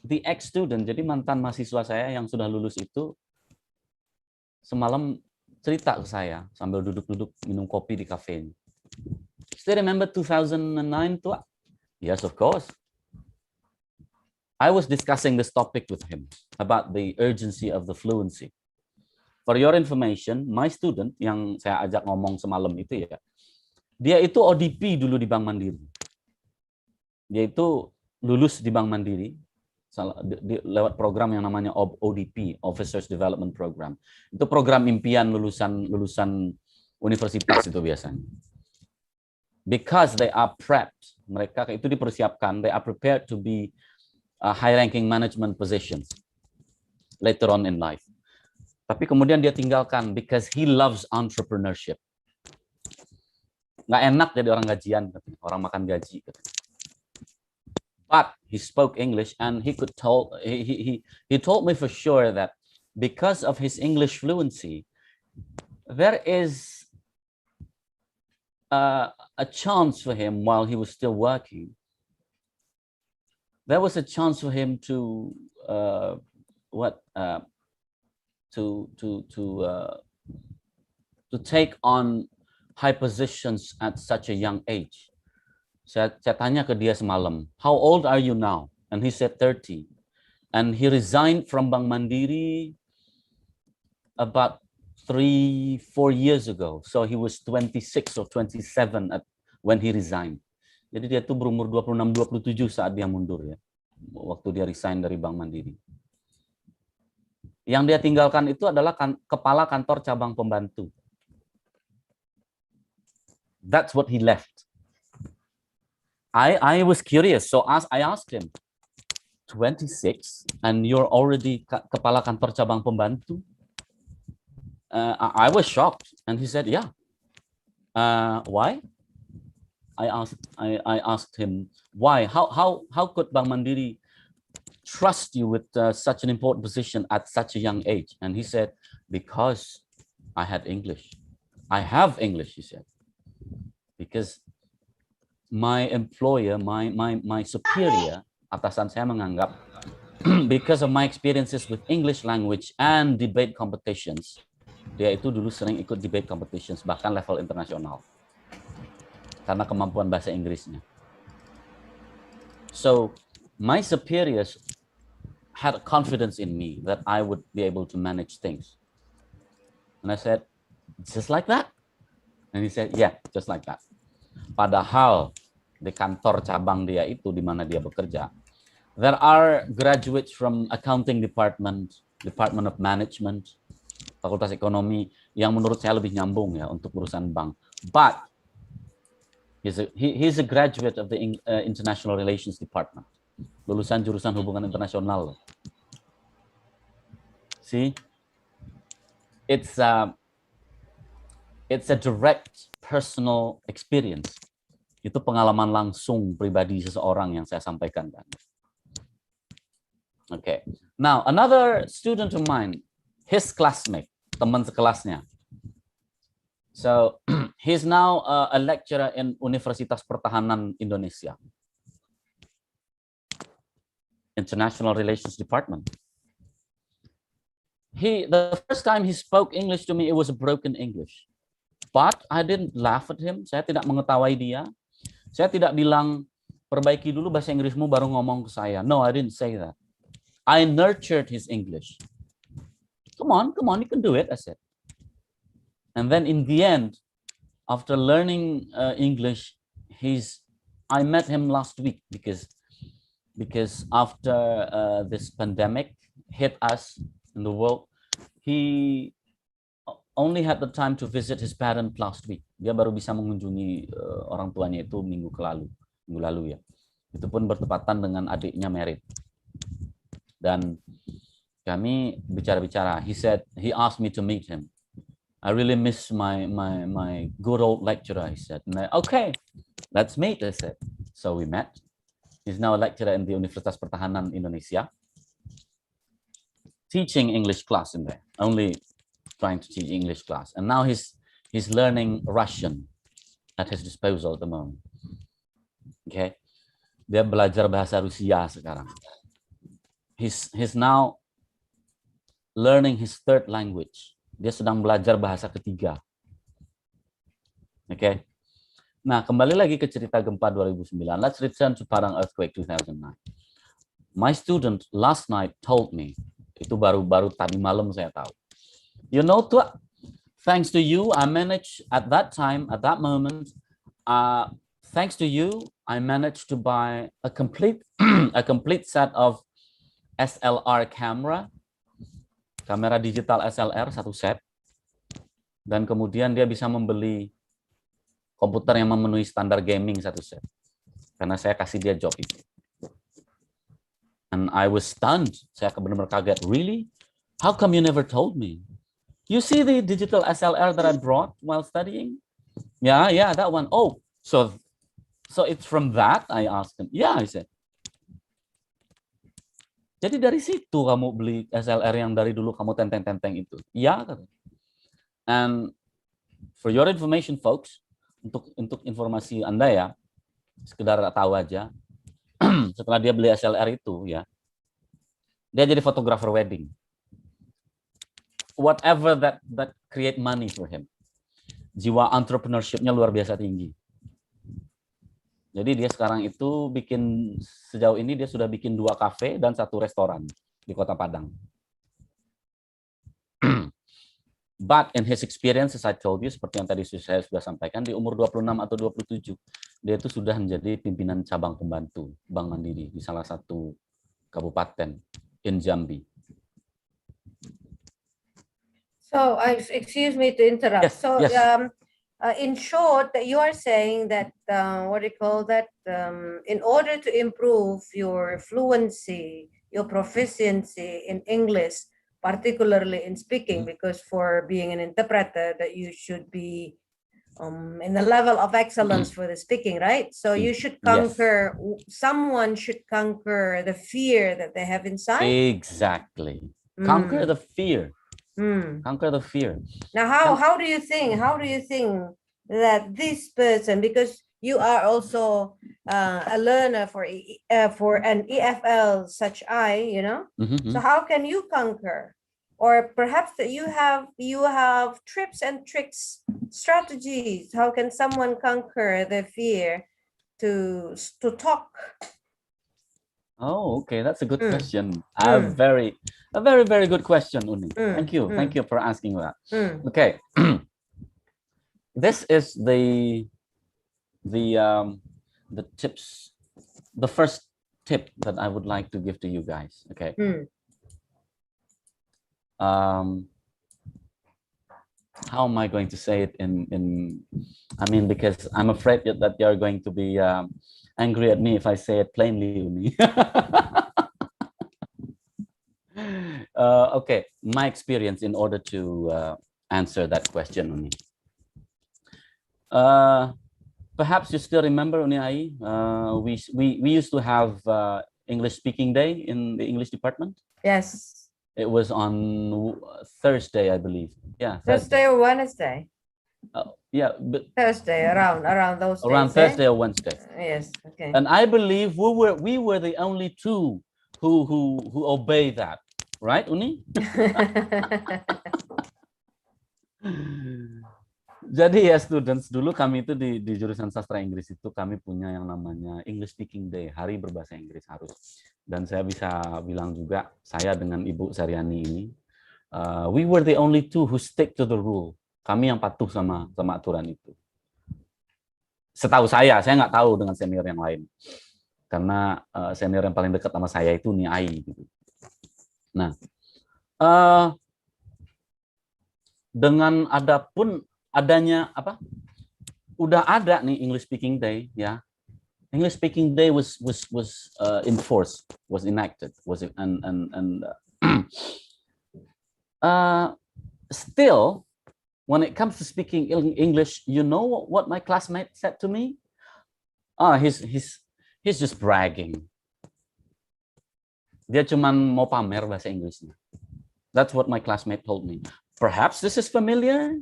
the ex-student, jadi mantan mahasiswa saya yang sudah lulus itu, semalam cerita ke saya sambil duduk-duduk minum kopi di kafe. Still remember 2009 tuh? Yes, of course. I was discussing this topic with him about the urgency of the fluency. For your information, my student yang saya ajak ngomong semalam itu ya, dia itu ODP dulu di Bank Mandiri. Dia itu lulus di Bank Mandiri lewat program yang namanya ODP, Officers Development Program. Itu program impian lulusan universitas itu biasanya. Because they are prepped, mereka itu dipersiapkan, they are prepared to be high-ranking management positions later on in life. Tapi kemudian dia tinggalkan because he loves entrepreneurship. Nggak enak jadi orang gajian, orang makan gaji. But he spoke English and he told me for sure that because of his English fluency, there is a chance for him while he was still working. There was a chance for him to take on high positions at such a young age. Saya tanya ke dia semalam, how old are you now? And he said 30. And he resigned from Bank Mandiri about 3-4 years ago. So he was 26 or 27 when he resigned. Jadi dia tuh berumur 26-27 saat dia mundur ya. Waktu dia resign dari Bank Mandiri. Yang dia tinggalkan itu adalah kepala kantor cabang pembantu. That's what he left. I was curious, so I asked him, 26 and you're already kepala kantor cabang pembantu? I was shocked, and he said, yeah. Why? I asked him why. How could Bank Mandiri trust you with such an important position at such a young age? And he said, because I had English. I have English, he said, because my employer, my superior, atasan saya menganggap, because of my experiences with English language and debate competitions, dia itu dulu sering ikut debate competitions, bahkan level internasional, karena kemampuan bahasa Inggrisnya. So, my superiors had confidence in me that I would be able to manage things. And I said, just like that? And he said, yeah, just like that. Padahal di kantor cabang dia itu di mana dia bekerja, there are graduates from accounting department, department of management, fakultas ekonomi yang menurut saya lebih nyambung ya untuk urusan bank. But he's a graduate of the international relations department, lulusan jurusan hubungan internasional. See, it's a direct personal experience. Itu pengalaman langsung pribadi seseorang yang saya sampaikan. Okay. Now, another student of mine, his classmate, teman sekelasnya. So, he's now a lecturer in Universitas Pertahanan Indonesia. International Relations Department. The first time he spoke English to me, it was a broken English. But I didn't laugh at him. Saya tidak mengetawai dia. Saya tidak bilang, perbaiki dulu bahasa Inggrismu baru ngomong ke saya. No, I didn't say that. I nurtured his English. Come on, you can do it, I said. And then in the end, after learning English, I met him last week because after this pandemic hit us in the world, he only had the time to visit his parents last week. Dia baru bisa mengunjungi orang tuanya itu minggu lalu ya. Itu pun bertepatan dengan adiknya married. Dan kami bicara-bicara. He asked me to meet him. I really miss my good old lecturer, he said. And okay, let's meet, I said. So we met. He's now a lecturer in the Universitas Pertahanan Indonesia, teaching English class in there, only trying to teach English class. And now he's learning Russian at his disposal at the moment. Okay, dia belajar bahasa Rusia sekarang. He's now learning his third language. Dia sedang belajar bahasa ketiga. Okay. Nah, kembali lagi ke cerita gempa 2009. Let's return to Padang earthquake 2009. My student last night told me, itu baru tadi malam saya tahu. You know, thanks to you, I managed at that time, at that moment, thanks to you, I managed to buy a complete set of SLR kamera digital SLR satu set, dan kemudian dia bisa membeli komputer yang memenuhi standar gaming satu set, karena saya kasih dia job itu. And I was stunned. Saya benar-benar kaget. Really? How come you never told me? You see the digital SLR that I brought while studying? Yeah, that one. Oh, so it's from that? I asked him. Yeah, I said. Jadi dari situ kamu beli SLR yang dari dulu kamu tenteng-tenteng itu? Iya, kata. And for your information, folks, untuk informasi Anda ya, sekedar tahu aja, setelah dia beli SLR itu ya, dia jadi fotografer wedding. Whatever that create money for him. Jiwa entrepreneurship-nya luar biasa tinggi. Jadi dia sekarang itu sejauh ini dia sudah bikin 2 kafe dan 1 restoran di Kota Padang. But in his experience, as I told you, seperti yang tadi saya sudah sampaikan, di umur 26 atau 27, dia itu sudah menjadi pimpinan cabang pembantu Bank Mandiri di salah satu kabupaten in Jambi. So, excuse me to interrupt. Yes, So, yes. in short, you are saying that, in order to improve your fluency, your proficiency in English, particularly in speaking, because for being an interpreter, that you should be in the level of excellence for the speaking, right? So you should conquer, someone should conquer the fear that they have inside. Exactly. Conquer the fear. Conquer the fear. Now, how do you think that this person, because you are also a learner for an EFL such you know, so how can you conquer? Or perhaps that you have tips and tricks, strategies. How can someone conquer the fear to talk? Oh, okay, that's a good question. A very, very good question, Uni. Thank you for asking that. Okay, this is the tips, the first tip that I would like to give to you guys. Okay. How am I going to say it because I'm afraid that you're going to be angry at me if I say it plainly, Uni. Okay, my experience in order to answer that question, Uni. Perhaps you still remember, Uni Ai, we used to have English speaking day in the English department. Yes. It was on Thursday, I believe. Yeah, Thursday or Wednesday. Yeah, but Thursday, around those days. Around Thursday or Wednesday. Yes. Okay. And I believe we were the only two who obey that, right, Uni? Jadi ya students, dulu kami itu di jurusan sastra Inggris itu kami punya yang namanya English Speaking Day, hari berbahasa Inggris harus. Dan saya bisa bilang juga, saya dengan Ibu Saryani ini, we were the only two who stick to the rule. Kami yang patuh sama aturan itu. Setahu saya nggak tahu dengan senior yang lain. Karena senior yang paling dekat sama saya itu Niai. Gitu. Nah, dengan adanya apa? Udah ada nih English Speaking Day, ya. English Speaking Day was enforced, was enacted, still, when it comes to speaking English, you know what my classmate said to me? He's just bragging. Dia cuman mau pamer bahasa Inggrisnya. That's what my classmate told me. Perhaps this is familiar,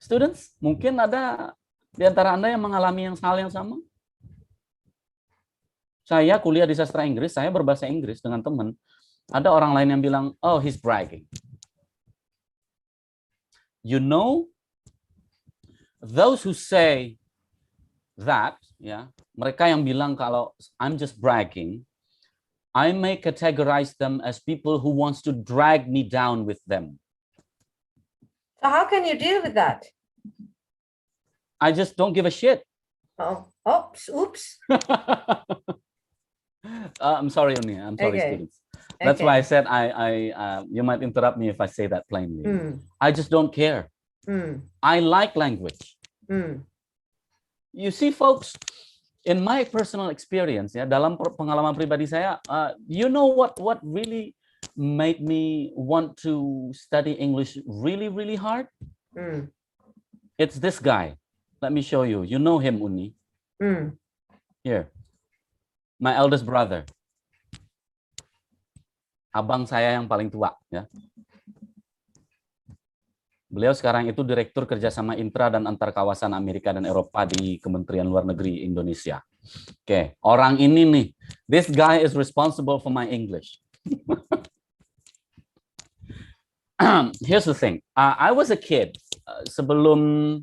students. Mungkin ada di antara Anda yang mengalami hal yang sama. Saya kuliah di sastra Inggris, saya berbahasa Inggris dengan teman. Ada orang lain yang bilang, oh, he's bragging. You know, those who say that, ya, mereka yang bilang kalau I'm just bragging, I may categorize them as people who wants to drag me down with them. So how can you deal with that? I just don't give a shit. Oh, oops. I'm sorry, Uni. I'm sorry, Okay. students. That's Okay. why I said you might interrupt me if I say that plainly. I just don't care. I like language. You see, folks, in my personal experience, ya, dalam pengalaman pribadi saya, you know what really made me want to study English really, really hard? It's this guy. Let me show you. You know him, Uni. Here. My eldest brother. Abang saya yang paling tua, ya. Beliau sekarang itu Direktur Kerjasama Intra dan Antar Kawasan Amerika dan Eropa di Kementerian Luar Negeri Indonesia. Oke, orang ini nih, this guy is responsible for my English. Here's the thing, I was a kid sebelum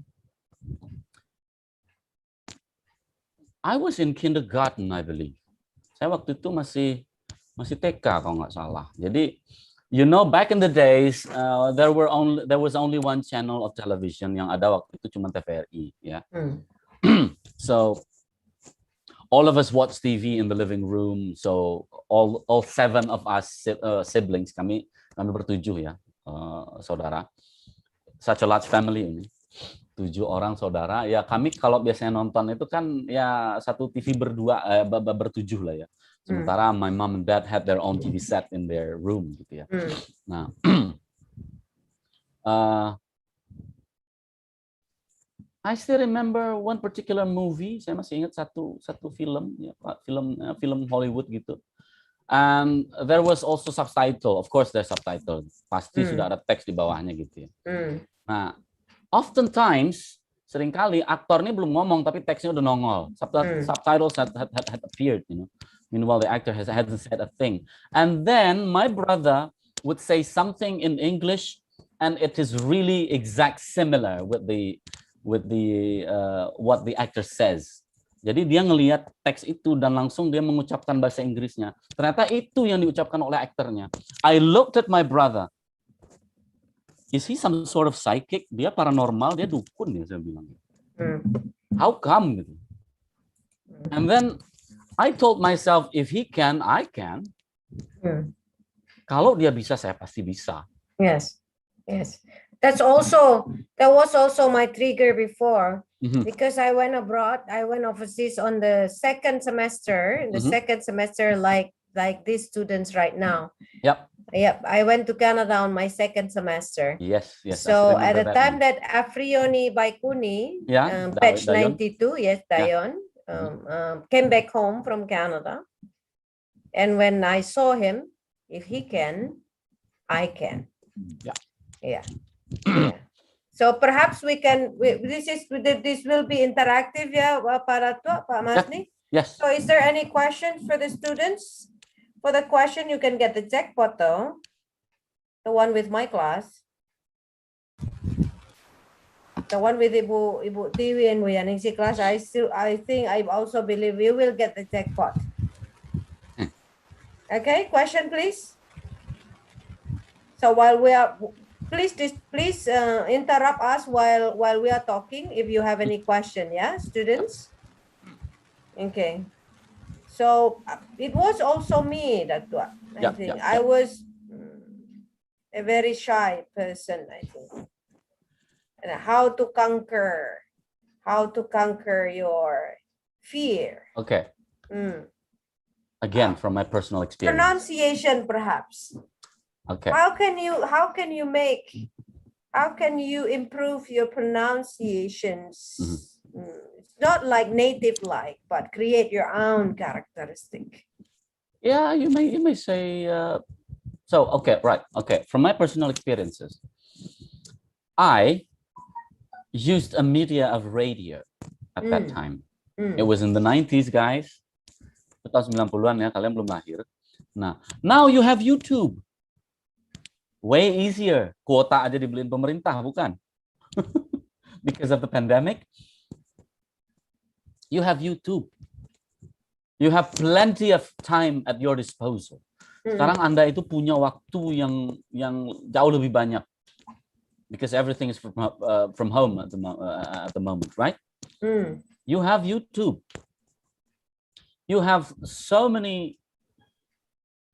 I was in kindergarten, I believe. Saya waktu itu masih TK kalau nggak salah. Jadi, you know, back in the days, there was only one channel of television yang ada waktu itu cuma TVRI, ya. So all of us watch TV in the living room. So all 7 of us siblings, kami bertujuh, ya, saudara. Such a large family ini. 7 orang saudara. Ya kami kalau biasanya nonton itu kan ya satu TV bertujuh lah, ya. Sementara my mom and dad had their own TV set in their room gitu, ya. Nah, I still remember one particular movie. Saya masih ingat satu film, ya, film Hollywood gitu. And there was also subtitle. Of course, there's subtitle. Pasti sudah ada teks di bawahnya gitu, ya. Nah, oftentimes seringkali aktor ini belum ngomong tapi teksnya udah nongol. Subtitles had appeared, you know. Meanwhile, the actor hasn't said a thing. And then my brother would say something in English, and it is really exact similar with the what the actor says. Jadi dia ngelihat teks itu dan langsung dia mengucapkan bahasa Inggrisnya. Ternyata itu yang diucapkan oleh aktornya. I looked at my brother. Is he some sort of psychic? Dia paranormal, dia dukun ya, saya bilang. How come? Gitu. And then I told myself, if he can, I can. Kalau dia bisa, saya pasti bisa. Yes. That was also my trigger before, because I went abroad. I went overseas on the second semester. In the second semester, like these students right now. Yep. I went to Canada on my second semester. Yes. So at the time that Afrioni Baikuni, batch 92, yes, Dayon. Came back home from Canada, and when I saw him, if he can, I can. Yeah. So perhaps we can. This will be interactive, yeah, para Pak Masni. Yes. So is there any questions for the students? For the question, you can get the jackpot though, the one with my class. The one with Ibu Tiwi and Wiyaningsi class, I also believe we will get the jackpot. Okay, question please. So while we are, please interrupt us while we are talking if you have any question, yeah, students. Okay. So it was also me that one. I think I was a very shy person, I think. How to conquer your fear. Okay. Hmm. Again, from my personal experience. Pronunciation, perhaps. Okay. How can you improve your pronunciations? It's not like native like, but create your own characteristic. Yeah, you may say so. Okay, right. Okay, from my personal experiences, I used a media of radio at that time. It was in the 90s, guys. Tahun 90-an ya, kalian belum lahir. Nah, now you have YouTube. Way easier. Kuota aja dibeliin pemerintah, bukan? Because of the pandemic, you have YouTube. You have plenty of time at your disposal. Sekarang Anda itu punya waktu yang jauh lebih banyak. Because everything is from home at the moment, right? You have YouTube. You have so many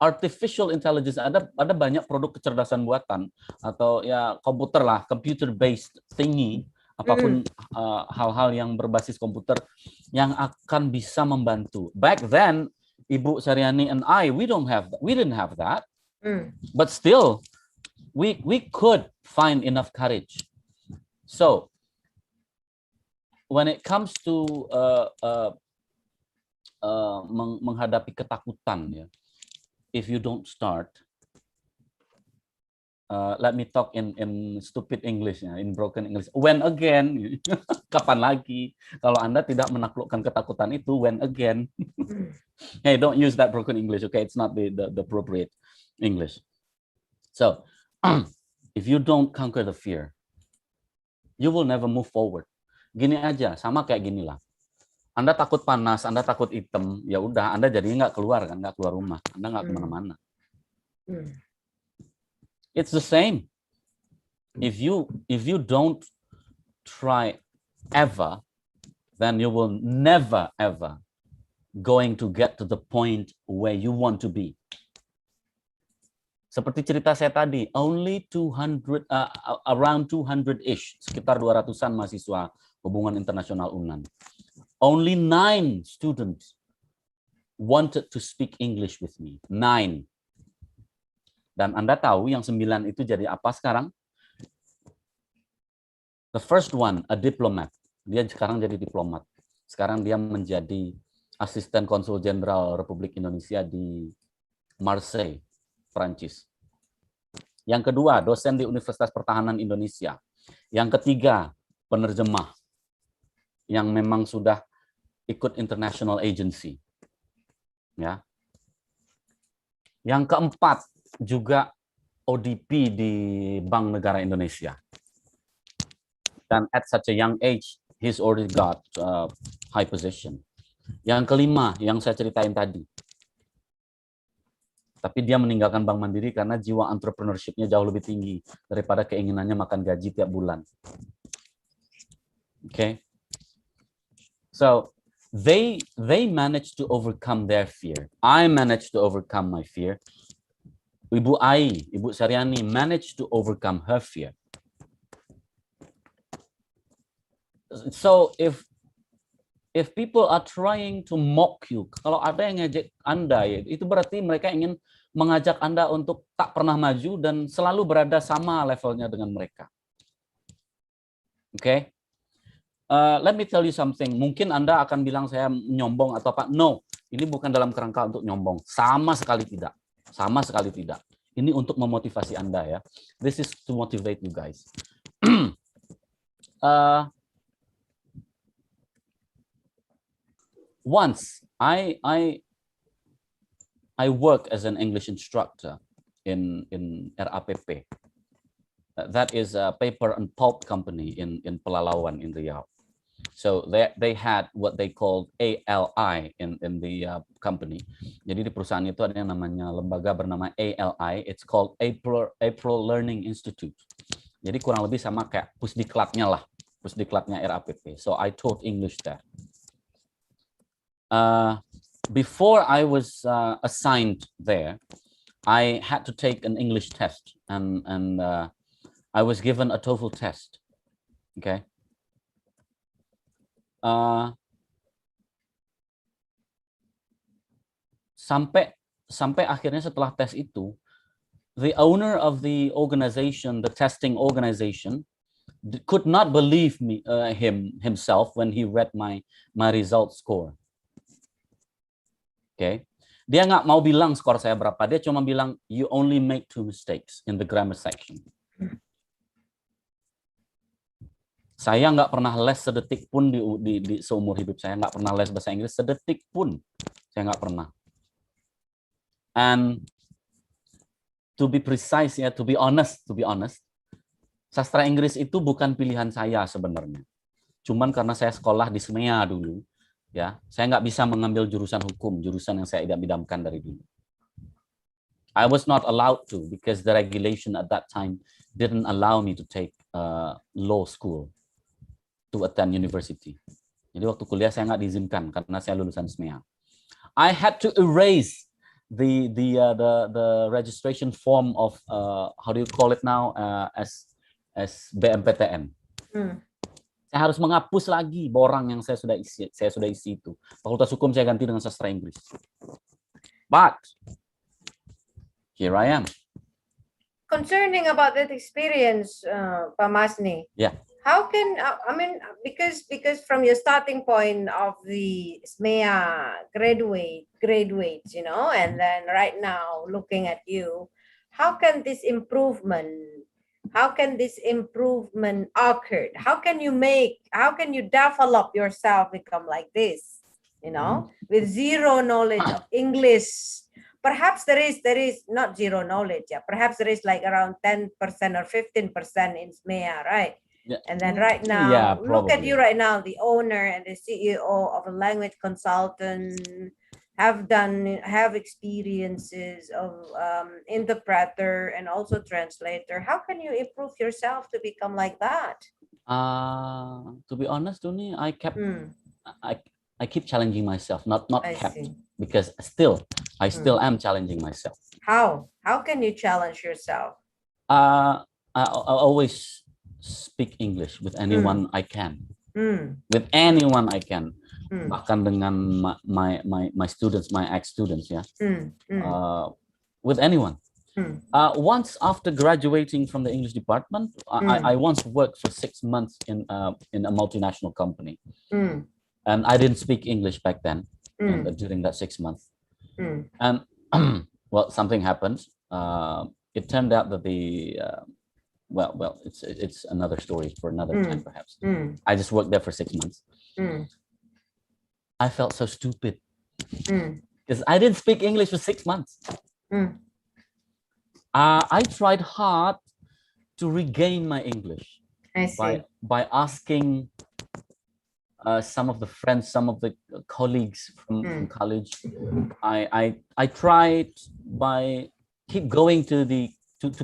artificial intelligence. Ada banyak produk kecerdasan buatan atau ya komputer lah, computer based thingy, apapun hal-hal yang berbasis komputer yang akan bisa membantu. Back then, Ibu Saryani and I, we didn't have that, but still, we could find enough courage. So, when it comes to menghadapi ketakutan, ya, if you don't start, let me talk in stupid English, ya, in broken English. When again? Kapan lagi? Kalau Anda tidak menaklukkan ketakutan itu, when again? Hey, don't use that broken English, okay? It's not the appropriate English. So, if you don't conquer the fear, you will never move forward. Gini aja, sama kayak gini lah. Anda takut panas, Anda takut hitam, ya udah, Anda jadinya nggak keluar kan, nggak keluar rumah, Anda nggak kemana-mana. It's the same. If you don't try ever, then you will never ever going to get to the point where you want to be. Seperti cerita saya tadi, only 200, around 200-ish, sekitar 200-an mahasiswa hubungan internasional UNAN. Only 9 students wanted to speak English with me. 9. Dan Anda tahu yang 9 itu jadi apa sekarang? The first one, a diplomat. Dia sekarang jadi diplomat. Sekarang dia menjadi asisten konsul jenderal Republik Indonesia di Marseille, Prancis. Yang kedua, dosen di Universitas Pertahanan Indonesia. Yang ketiga, penerjemah yang memang sudah ikut international agency. Ya. Yang keempat, juga ODP di Bank Negara Indonesia. Dan at such a young age, he's already got high position. Yang kelima, yang saya ceritain tadi. Tapi dia meninggalkan Bank Mandiri karena jiwa entrepreneurship-nya jauh lebih tinggi daripada keinginannya makan gaji tiap bulan. Okay? So, they managed to overcome their fear. I managed to overcome my fear. Ibu Saryani managed to overcome her fear. So if people are trying to mock you, kalau ada yang ngejek Anda, ya, itu berarti mereka ingin mengajak Anda untuk tak pernah maju dan selalu berada sama levelnya dengan mereka. Okay? Let me tell you something. Mungkin Anda akan bilang saya nyombong atau apa. No, ini bukan dalam kerangka untuk nyombong. Sama sekali tidak. Sama sekali tidak. Ini untuk memotivasi Anda ya. This is to motivate you guys. Once I work as an English instructor in RAPP. That is a paper and pulp company in Pelalawan in Riau. So they had what they called ALI in the company. Jadi di perusahaan itu ada yang namanya lembaga bernama ALI. It's called April Learning Institute. Jadi kurang lebih sama kayak pusdiklatnya lah, pusdiklatnya RAPP. So I taught English there. Before I was assigned there, I had to take an English test, and I was given a TOEFL test. Okay. Sampai akhirnya setelah tes itu, the owner of the organization, the testing organization, could not believe himself when he read my result score. Okay, dia nggak mau bilang skor saya berapa, dia cuma bilang you only make 2 mistakes in the grammar section. Saya nggak pernah les sedetik pun di seumur hidup saya, nggak pernah les bahasa Inggris sedetik pun, saya nggak pernah. And to be precise ya, to be honest, sastra Inggris itu bukan pilihan saya sebenarnya. Cuman karena saya sekolah di SMEA dulu, ya, saya nggak bisa mengambil jurusan hukum, jurusan yang saya idam-idamkan dari dulu. I was not allowed to because the regulation at that time didn't allow me to take law school to attend university. Jadi waktu kuliah saya nggak diizinkan karena saya lulusan SMEA. I had to erase the registration form of how do you call it now as BMPTN. Saya harus menghapus lagi borang yang saya sudah isi itu. Fakultas Hukum saya ganti dengan sastra Inggris. But here I am. Concerning about that experience, Pak Masni. Yeah. How can I mean because from your starting point of the SMEA graduates, you know, and then right now looking at you, how can this improvement occur? How can you develop yourself become like this, you know, with zero knowledge of English? Perhaps there is not zero knowledge, yeah. Perhaps there is like around 10% or 15% in SMEA, right? Yeah. And then right now, yeah, look at probably. you right now, the owner and the CEO of a language consultant, have experiences of interpreter and also translator. How can you improve yourself to become like that? To be honest, Duni, I keep challenging myself, not I kept, see. because I still am challenging myself. How can you challenge yourself? I always speak English with anyone I can. With anyone I can. Bahkan dengan my students, my ex-students, yeah. With anyone. Once after graduating from the English department, I once worked for 6 months in a multinational company. And I didn't speak English back then, during that 6 months. And well, something happened. It turned out that well, it's another story for another time, perhaps. I just worked there for 6 months. I felt so stupid because I didn't speak English for 6 months. I tried hard to regain my English by asking some of the friends, some of the colleagues from college. I tried by keep going to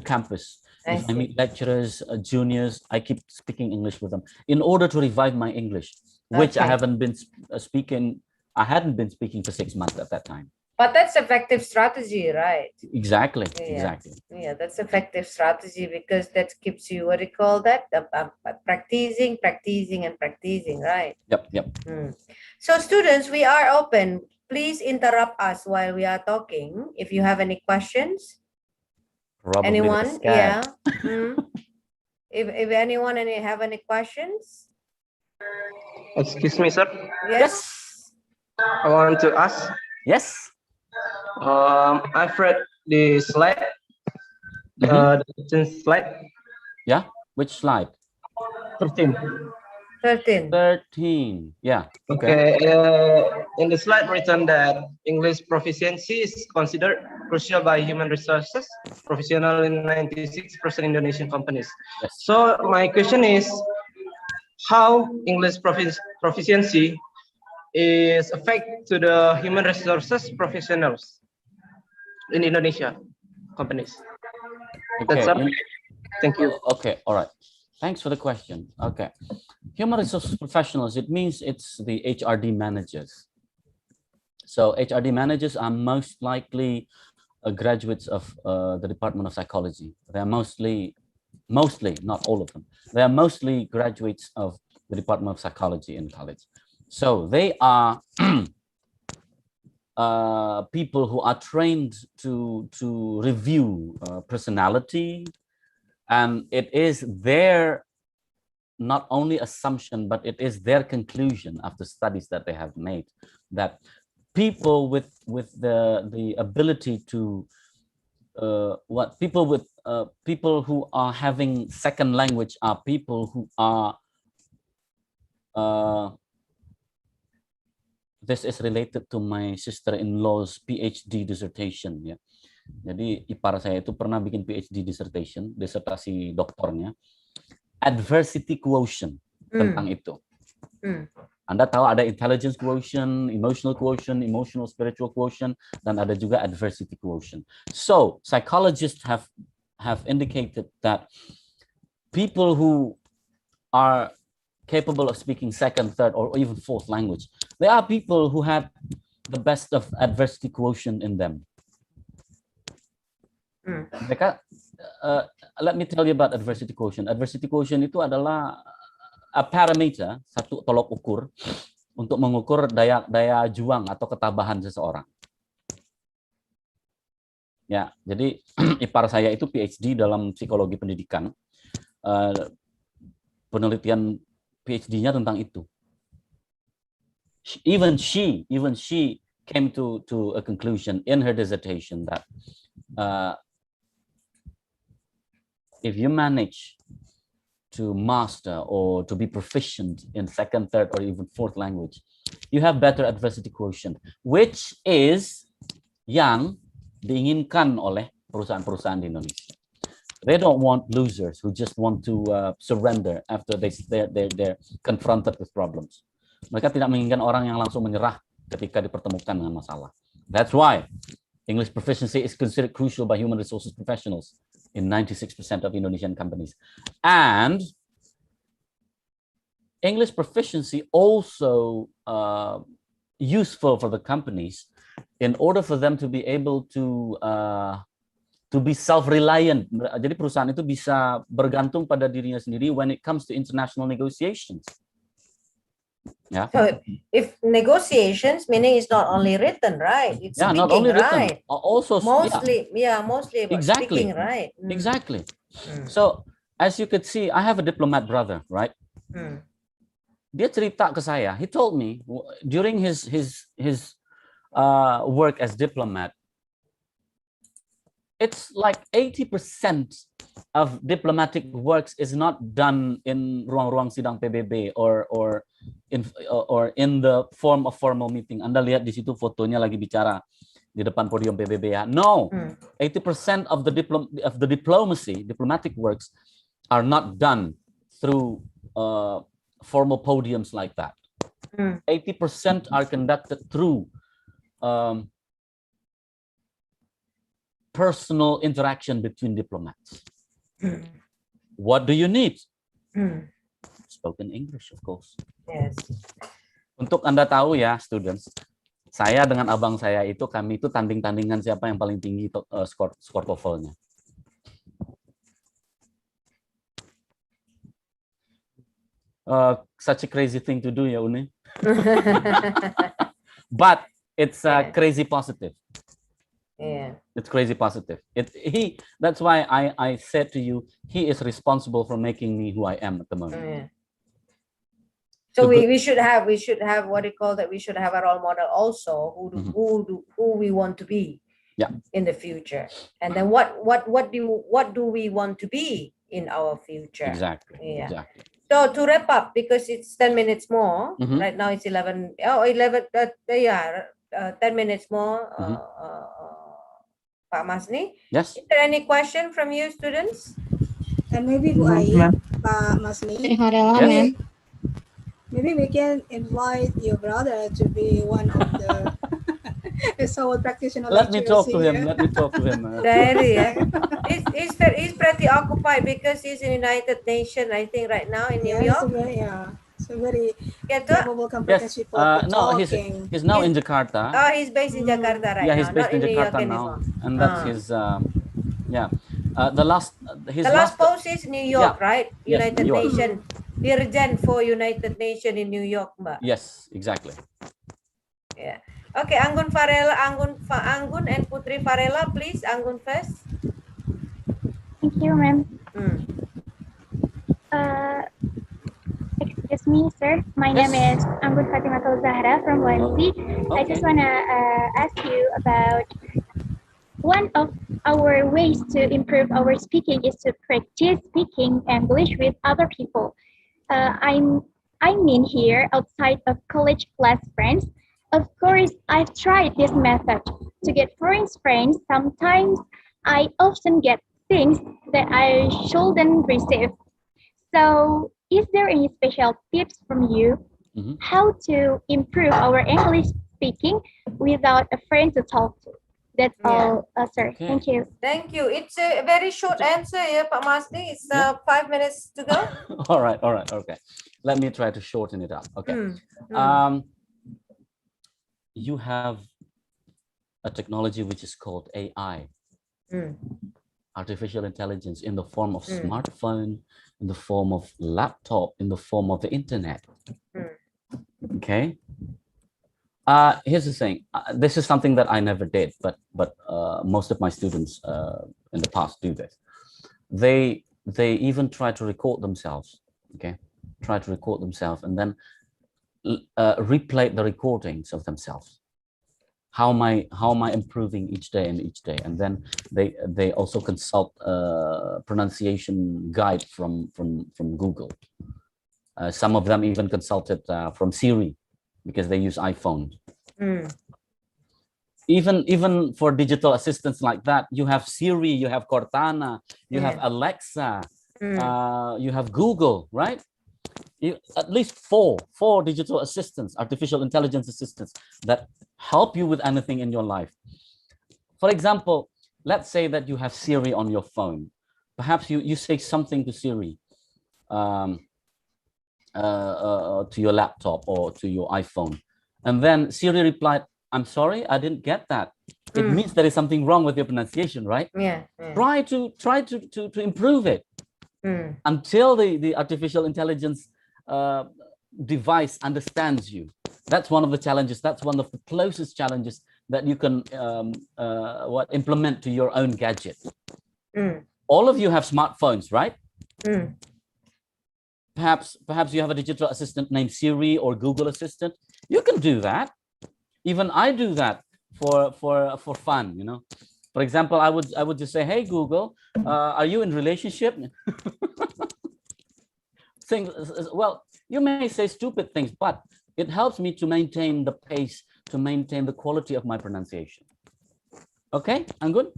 campus. If I meet lecturers, juniors, I keep speaking English with them in order to revive my English, which I haven't been speaking. I hadn't been speaking for 6 months at that time. But that's effective strategy, right? Exactly. Yeah. Exactly. Yeah, that's effective strategy because that keeps you, what do you call that? Practicing, right? Yep. So students, we are open. Please interrupt us while we are talking. If you have any questions. Probably anyone? they're scared. Yeah. If anyone have any questions? Excuse me, sir. Yes. I want to ask. Yes. I've read the slide. The 13th slide. Yeah. Which slide? 13. 13. Yeah. Okay. In the slide written that English proficiency is considered crucial by human resources professional in 96% Indonesian companies. Yes. So my question is, how English proficiency is affect to the human resources professionals in Indonesia companies? Okay. That's all. Thank you. Okay. All right. Thanks for the question. Okay. Human resources professionals, it means it's the HRD managers. So HRD managers are most likely graduates of the Department of Psychology. They're mostly Mostly, not all of them. They are mostly graduates of the Department of Psychology in college. So they are people who are trained to review personality, and it is their not only assumption, but it is their conclusion after studies that they have made, that people with the ability to people who are having second language are people who are this is related to my sister-in-law's PhD dissertation, ya. Jadi ipar saya itu pernah bikin PhD dissertation, disertasi doktornya, adversity quotient tentang itu. Anda tahu ada intelligence quotient, emotional spiritual quotient, dan ada juga adversity quotient. So psychologists have indicated that people who are capable of speaking second, third, or even fourth language, they are people who had the best of adversity quotient in them. Mereka, let me tell you about adversity quotient. Adversity quotient itu adalah a parameter, satu tolok ukur untuk mengukur daya juang atau ketabahan seseorang. Ya, jadi ipar saya itu PhD dalam psikologi pendidikan. Penelitian PhD-nya tentang itu. Even she came to a conclusion in her dissertation that if you manage to master or to be proficient in second, third, or even fourth language, you have better adversity quotient, which is yang diinginkan oleh perusahaan-perusahaan di Indonesia. They don't want losers who just want to surrender after they're confronted with problems. Mereka tidak menginginkan orang yang langsung menyerah ketika dipertemukan dengan masalah. That's why English proficiency is considered crucial by human resources professionals in 96% of Indonesian companies. And English proficiency also useful for the companies in order for them to be able to be self-reliant. Jadi perusahaan itu bisa bergantung pada dirinya sendiri when it comes to international negotiations. Yeah. So if negotiations, meaning it's not only written, right? It's yeah, speaking, not only written, right? also Mostly about exactly. speaking, right? Exactly. So as you could see, I have a diplomat brother, right? Dia cerita ke saya. He told me during his work as diplomat, it's like 80% of diplomatic works is not done in ruang-ruang sidang PBB or in the form of formal meeting. Anda lihat di situ fotonya lagi bicara di depan podium PBB ya. No, 80% of the diplomatic works are not done through formal podiums like that. 80% are conducted through personal interaction between diplomats. What do you need? Spoken English, of course. Yes. Untuk Anda tahu ya, students, saya dengan abang saya itu kami itu tanding-tandingan siapa yang paling tinggi skor TOEFL-nya. Such a crazy thing to do ya, Uni. But it's crazy positive. Yeah. It's crazy positive. That's why I said to you, he is responsible for making me who I am at the moment. Yeah. So we should have what you call that. We should have a role model also who we want to be in the future, and then what do we want to be in our future? Exactly. Yeah. Exactly. So to wrap up, because it's 10 minutes more. Right now it's 11. 10 minutes more. Pak Masni, yes. Is there any question from you, students? And maybe Pak Masni, yes. maybe we can invite your brother to be one of the soul practitioner. Let me talk to him. Very, he's pretty occupied because he's in United Nations, I think, right now in New York. So very capable, competent people. No, he's now in Jakarta. Oh, he's based in Jakarta right now. Yeah, he's based in New Jakarta York now, anymore. and that's his. The last, his The last last, post is New York, right? Yes, United New York. Nation. Dirjen for United Nation in New York, Mbak. Yes, exactly. Yeah. Okay, Anggun Farella, Anggun and Putri Farella, please. Anggun first. Thank you, ma'am. Hmm. Excuse me, sir. My name Yes. is Anggun Fatimatul Zahra from Wansi. I just Okay. want to ask you about one of our ways to improve our speaking is to practice speaking English with other people. I mean here outside of college class friends. Of course, I've tried this method to get foreign friends. Sometimes I often get things that I shouldn't receive. So, is there any special tips from you Mhm. how to improve our English speaking without a friend to talk to? That's all, sir. Okay. Thank you. Thank you. It's a very short answer, yeah, Pak Masni. It's Yeah. 5 minutes to go. All right. Okay. Let me try to shorten it up. Okay. You have a technology which is called AI, artificial intelligence, in the form of smartphone, in the form of laptop, in the form of the internet. Okay. Here's the thing. This is something that I never did, but most of my students in the past do this. They even try to record themselves. Okay, try to record themselves and then replay the recordings of themselves. How am I improving each day? And then they also consult pronunciation guide from Google. Some of them even consulted from Siri, because they use iPhone. Even for digital assistants like that, you have Siri, you have Cortana, you have Alexa, you have Google, right? At least four digital assistants, artificial intelligence assistants that help you with anything in your life. For example, let's say that you have Siri on your phone. Perhaps you say something to Siri, to your laptop or to your iPhone, and then Siri replied, "I'm sorry, I didn't get that." It means there is something wrong with your pronunciation, right? Yeah. Try to improve it until the artificial intelligence device understands you. That's one of the challenges. That's one of the closest challenges that you can implement to your own gadget. All of you have smartphones, right? Perhaps you have a digital assistant named Siri or Google Assistant. You can do that. Even I do that for fun, you know. For example, I would just say, "Hey Google, are you in relationship?" Well, you may say stupid things, but it helps me to maintain the pace, to maintain the quality of my pronunciation. Okay, I'm good.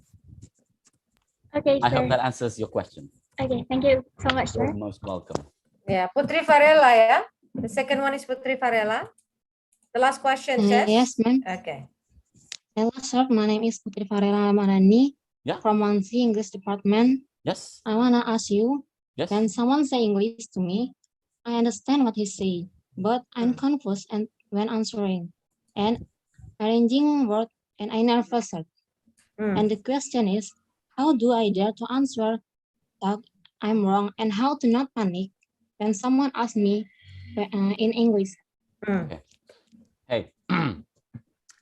Okay, I hope sir. that answers your question. Okay, thank you so much, sir. You're most welcome. Yeah, Putri Farella, yeah. The second one is Putri Farella. The last question, Chess. Yes, ma'am. Okay. Hello, sir. My name is Putri Farela Marani from Wansi English Department. Yes. I want to ask you, when someone say English to me, I understand what he say, but I'm confused and when answering and arranging word, and I nervous. And the question is, how do I dare to answer that I'm wrong, and how to not panic when someone asks me in English? Okay. Hey,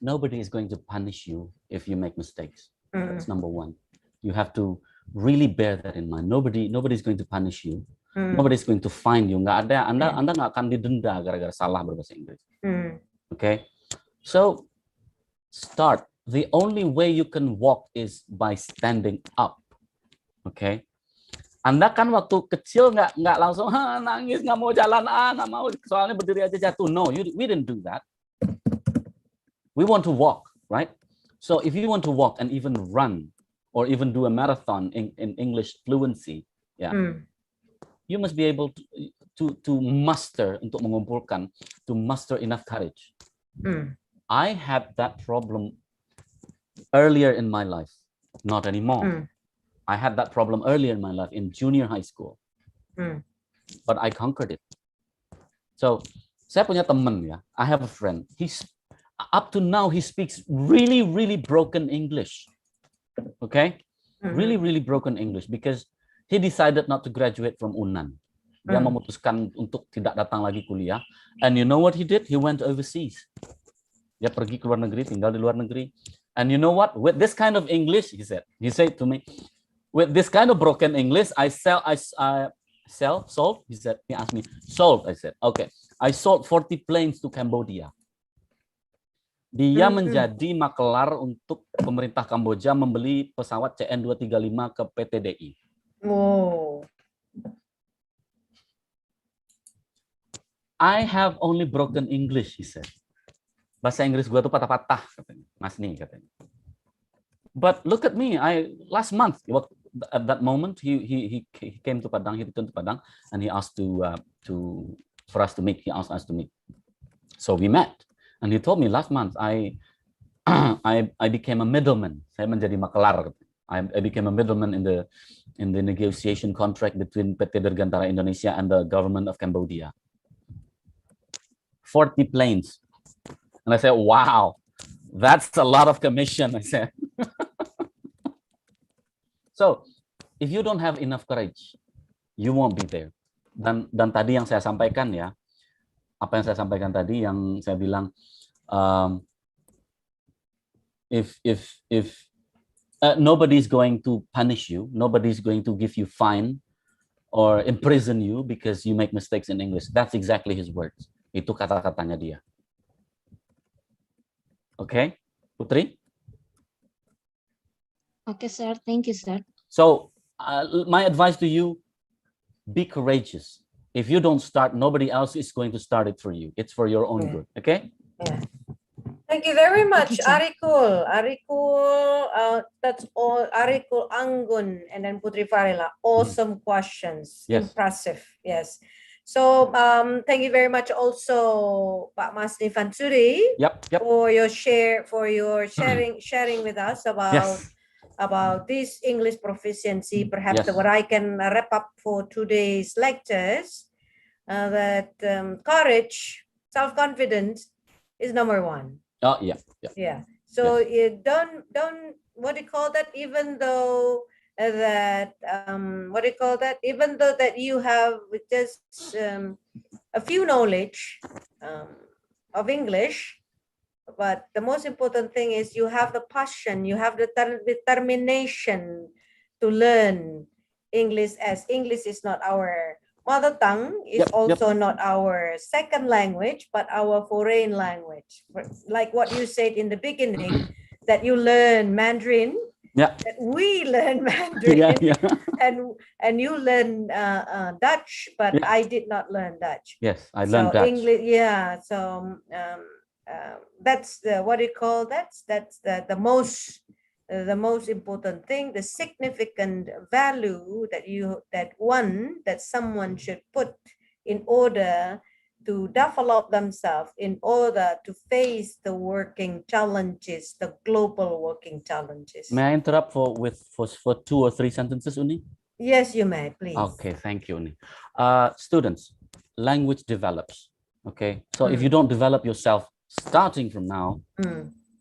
nobody is going to punish you if you make mistakes. That's number one. You have to really bear that in mind. Nobody's going to punish you. Nobody's going to find you. Anda nggak akan didenda gara-gara salah berbahasa Inggris. Okay. So start. The only way you can walk is by standing up. Okay. Anda kan waktu kecil nggak langsung nangis, nggak mau jalan, nggak mau, soalnya berdiri aja jatuh. No, we didn't do that. We want to walk, right? So if you want to walk and even run or even do a marathon in English fluency, you must be able to muster, untuk mengumpulkan, to muster enough courage. I had that problem earlier in my life, not anymore. I had that problem earlier in my life in junior high school, but I conquered it. So, saya punya teman ya. I have a friend. He's up to now he speaks really broken English. Okay, really broken English because he decided not to graduate from Unan. Dia memutuskan untuk tidak datang lagi kuliah. And you know what he did? He went overseas. Dia pergi ke luar negeri, tinggal di luar negeri. And you know what? With this kind of English, he said to me, with this kind of broken English, I sold. He said, he asked me, sold. I said, okay. I sold 40 planes to Cambodia. Dia menjadi makelar untuk pemerintah Kamboja membeli pesawat CN235 ke PTDI. Oh. I have only broken English, he said. Bahasa Inggris gua tuh patah-patah, katanya. Masni, katanya. But look at me, last month, at that moment, he came to Padang, he returned to Padang, and he asked for us to meet. He asked us to meet. So we met, and he told me last month, I became a middleman. Saya menjadi makelar. I became a middleman in the negotiation contract between PT Dirgantara Indonesia and the government of Cambodia. 40 planes. And I said, wow, that's a lot of commission, I said. So, if you don't have enough courage, you won't be there. Dan tadi yang saya sampaikan ya, apa yang saya sampaikan tadi, yang saya bilang, if nobody's going to punish you, nobody's going to give you fine or imprison you because you make mistakes in English. That's exactly his words. Itu kata-katanya dia. Okay, Putri? Okay, sir. Thank you, sir. So, my advice to you, be courageous. If you don't start, nobody else is going to start it for you. It's for your own good, okay? Yeah. Thank you very much, Arikul. That's all. Arikul Anggun and then Putri Farila. Awesome questions. Yes. Impressive. Yes. So thank you very much also, Pak Masni Fanshuri, for your sharing with us about this English proficiency. Perhaps what I can wrap up for today's lectures, that courage, self-confidence is number one. Oh yeah. So you don't what do you call that? Even though that even though that you have just a few knowledge of English, but the most important thing is you have the passion, you have the determination to learn English, as English is not our mother tongue, is also not our second language, but our foreign language. Like what you said in the beginning, that you learn Mandarin. That we learn Mandarin, and you learn Dutch, but I did not learn Dutch. Yes, I learned Dutch. English, so that's the what do you call that? That's the most important thing, the significant value that someone should put in order to develop themselves, in order to face the working challenges, the global working challenges. May I interrupt for 2 or 3 sentences, Uni? Yes, you may, please. Okay, thank you, Uni. Students, language develops. Okay, so if you don't develop yourself starting from now,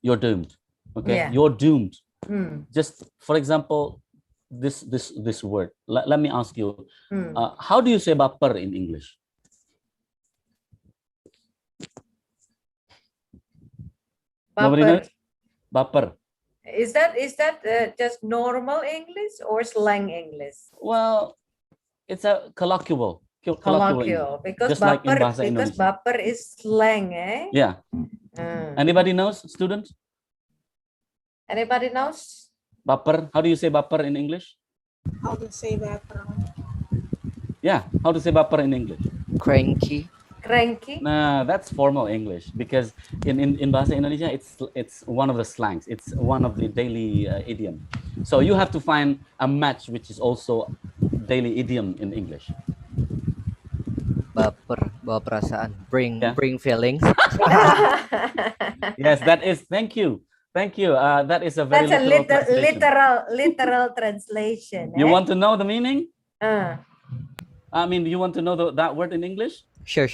you're doomed. Okay, you're doomed. Just for example, this word. Let me ask you, how do you say baper in English? Nobody knows? Baper. Is that just normal English or slang English? Well, it's a colloquial. Because baper is slang, eh? Yeah. Anybody knows, students? Anybody knows? Baper. How do you say baper in English? How to say baper? Yeah. How to say baper in English? Cranky. Nah, that's formal English, because in Bahasa Indonesia it's one of the slangs. It's one of the daily idiom. So you have to find a match which is also daily idiom in English. Baper, bawa perasaan, bring feelings. Yes, that is. Thank you. That is a very literal translation. You want to know the meaning? I mean, you want to know that word in English? Sure.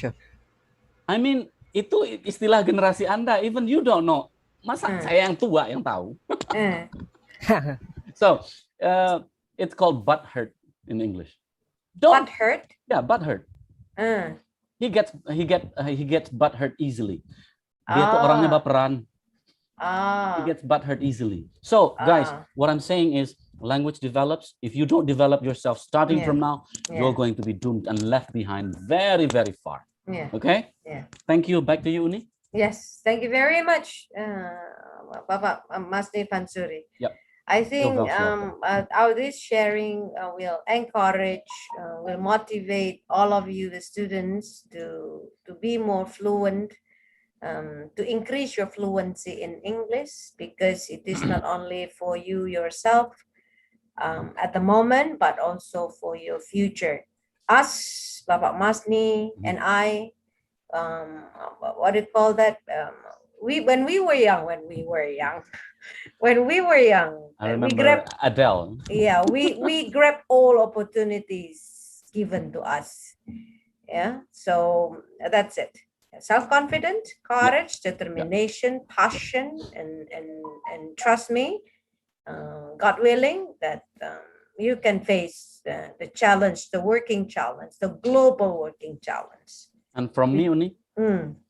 I mean, itu istilah generasi Anda. Even you don't know. Masa saya yang tua yang tahu? So it's called butt hurt in English. Butt hurt? Yeah, butt hurt. He gets butt hurt easily. Dia tuh orangnya baperan. He gets butt hurt easily. So guys, what I'm saying is language develops. If you don't develop yourself starting from now, you're going to be doomed and left behind very, very far. Okay? Thank you. Back to you, Uni. Yes, thank you very much, Bapak Masni Fanshuri. Yep. I think this sharing will encourage, will motivate all of you, the students, to be more fluent, to increase your fluency in English, because it is not only for you yourself at the moment, but also for your future. Us, Bapak Masni, and I, what do you call that? When we were young, I remember Adele. Yeah, we grab all opportunities given to us. Yeah, so that's it. Self-confidence, courage, determination, passion, and trust me, God willing, that you can face the challenge, the working challenge, the global working challenge. And from me, Uni,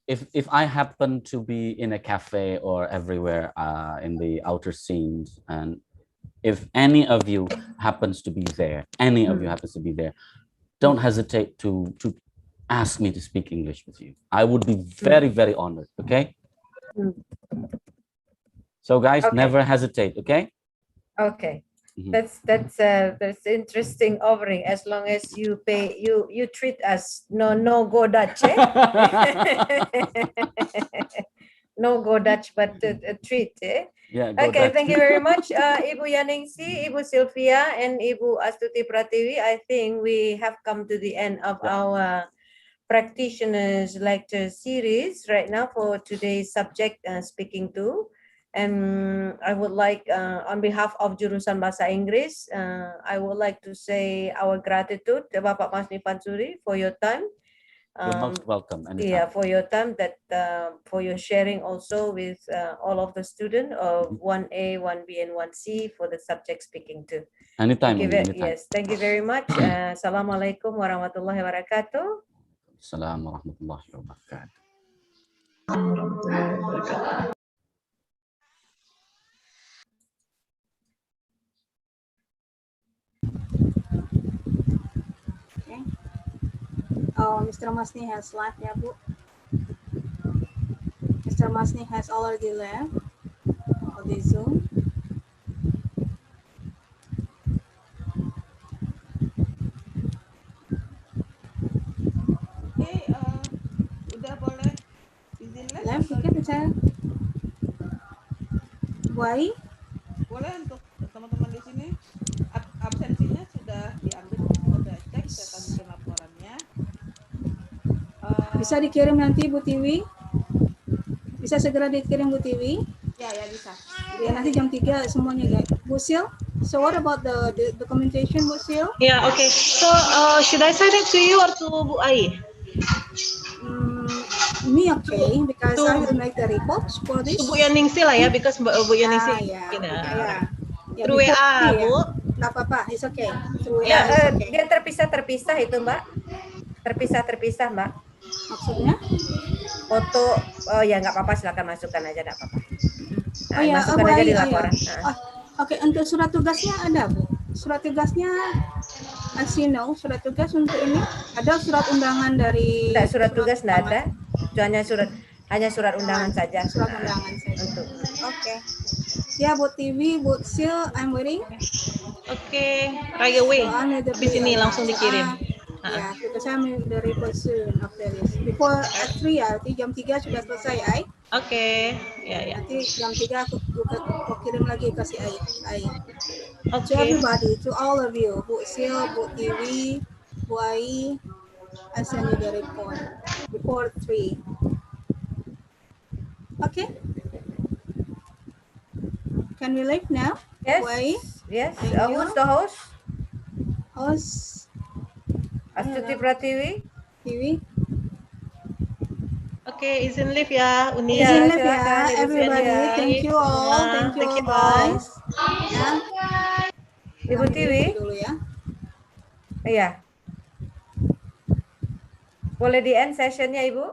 if I happen to be in a cafe or everywhere in the outer scenes, and if any of you happens to be there, don't hesitate to ask me to speak English with you. I would be very, very honored. Okay. So guys, never hesitate. Okay. Okay. That's interesting offering, as long as you pay, you treat us no go Dutch, eh? No go Dutch, but a treat, eh? Yeah, okay, thank you very much, Ibu Yaningsi, Ibu Sylvia, and Ibu Astuti Pratiwi. I think we have come to the end of our practitioners lecture series right now for today's subject, speaking to. And I would like, on behalf of Jurusan Bahasa Inggris, I would like to say our gratitude to Bapak Masni Fanshuri for your time. You're most welcome. Anytime. Yeah, for your time, that for your sharing also with all of the students of 1A, 1B, and 1C for the subject speaking to. Anytime. Yes, thank you very much. Assalamualaikum warahmatullahi wabarakatuh. Assalamualaikum warahmatullahi wabarakatuh. Okay. Mr. Masni has left, ya, Bu. Mr. Masni has already left the Zoom. Okay, udah boleh izin live? Live, oke, bisa. Why? Boleh untuk teman-teman di sini. Absensinya sudah diambil, sudah cek, saya akan bikin laporannya. Bisa dikirim nanti Bu Tiwi? Bisa segera dikirim Bu Tiwi? Ya bisa. Ya, nanti jam 3 semuanya, guys. Bu Sil, so what about the documentation, Bu Sil? Yeah, okay. So, should I send it to you or to Bu Ai? Me okay, because I will make the reports for this. To Bu Yaningsi lah ya, because Bu Yaningsi. Through WA, Bu. Nggak apa-apa, it's okay. Through WA, Ya, it's okay. dia terpisah itu, Mbak. Terpisah, Mbak. Maksudnya? Foto, oh ya nggak apa-apa, silakan masukkan aja, nggak apa-apa. Nah, Oh ya, masukkan aja di laporan. Oke, untuk surat tugasnya ada, Bu. Surat tugasnya, as you know, surat tugas untuk ini ada surat undangan dari. Tidak, surat tugas nggak ada. Itu hanya surat undangan saja. Surat undangan saja. Untuk. Oke. Ya, Bu TV, Bu Sil, I'm waiting. Oke, right away. Habis ini langsung dikirim. Ya, because I'm in the report soon after this. Before at 3 ya, nanti jam 3 sudah selesai, Ai. Oke, ya. Nanti jam 3 aku kirim lagi ke si Ai. Okay. To everybody, to all of you, Bu Sil, Bu TV, Bu Ai, I send you the report before 3. Okay. Can we leave now? Yes. Bu Ai? Yes. Thank you. Who's the host? Host. Astuti Pratiwi. TV. Oke, izin live ya, Uni. Izin live silakan, ya, Ibu everybody. Celia. Thank you all. Thank you all. Bye. Ya. Ibu Kami Tiwi, dulu ya. iya. Boleh di end sessionnya, Ibu?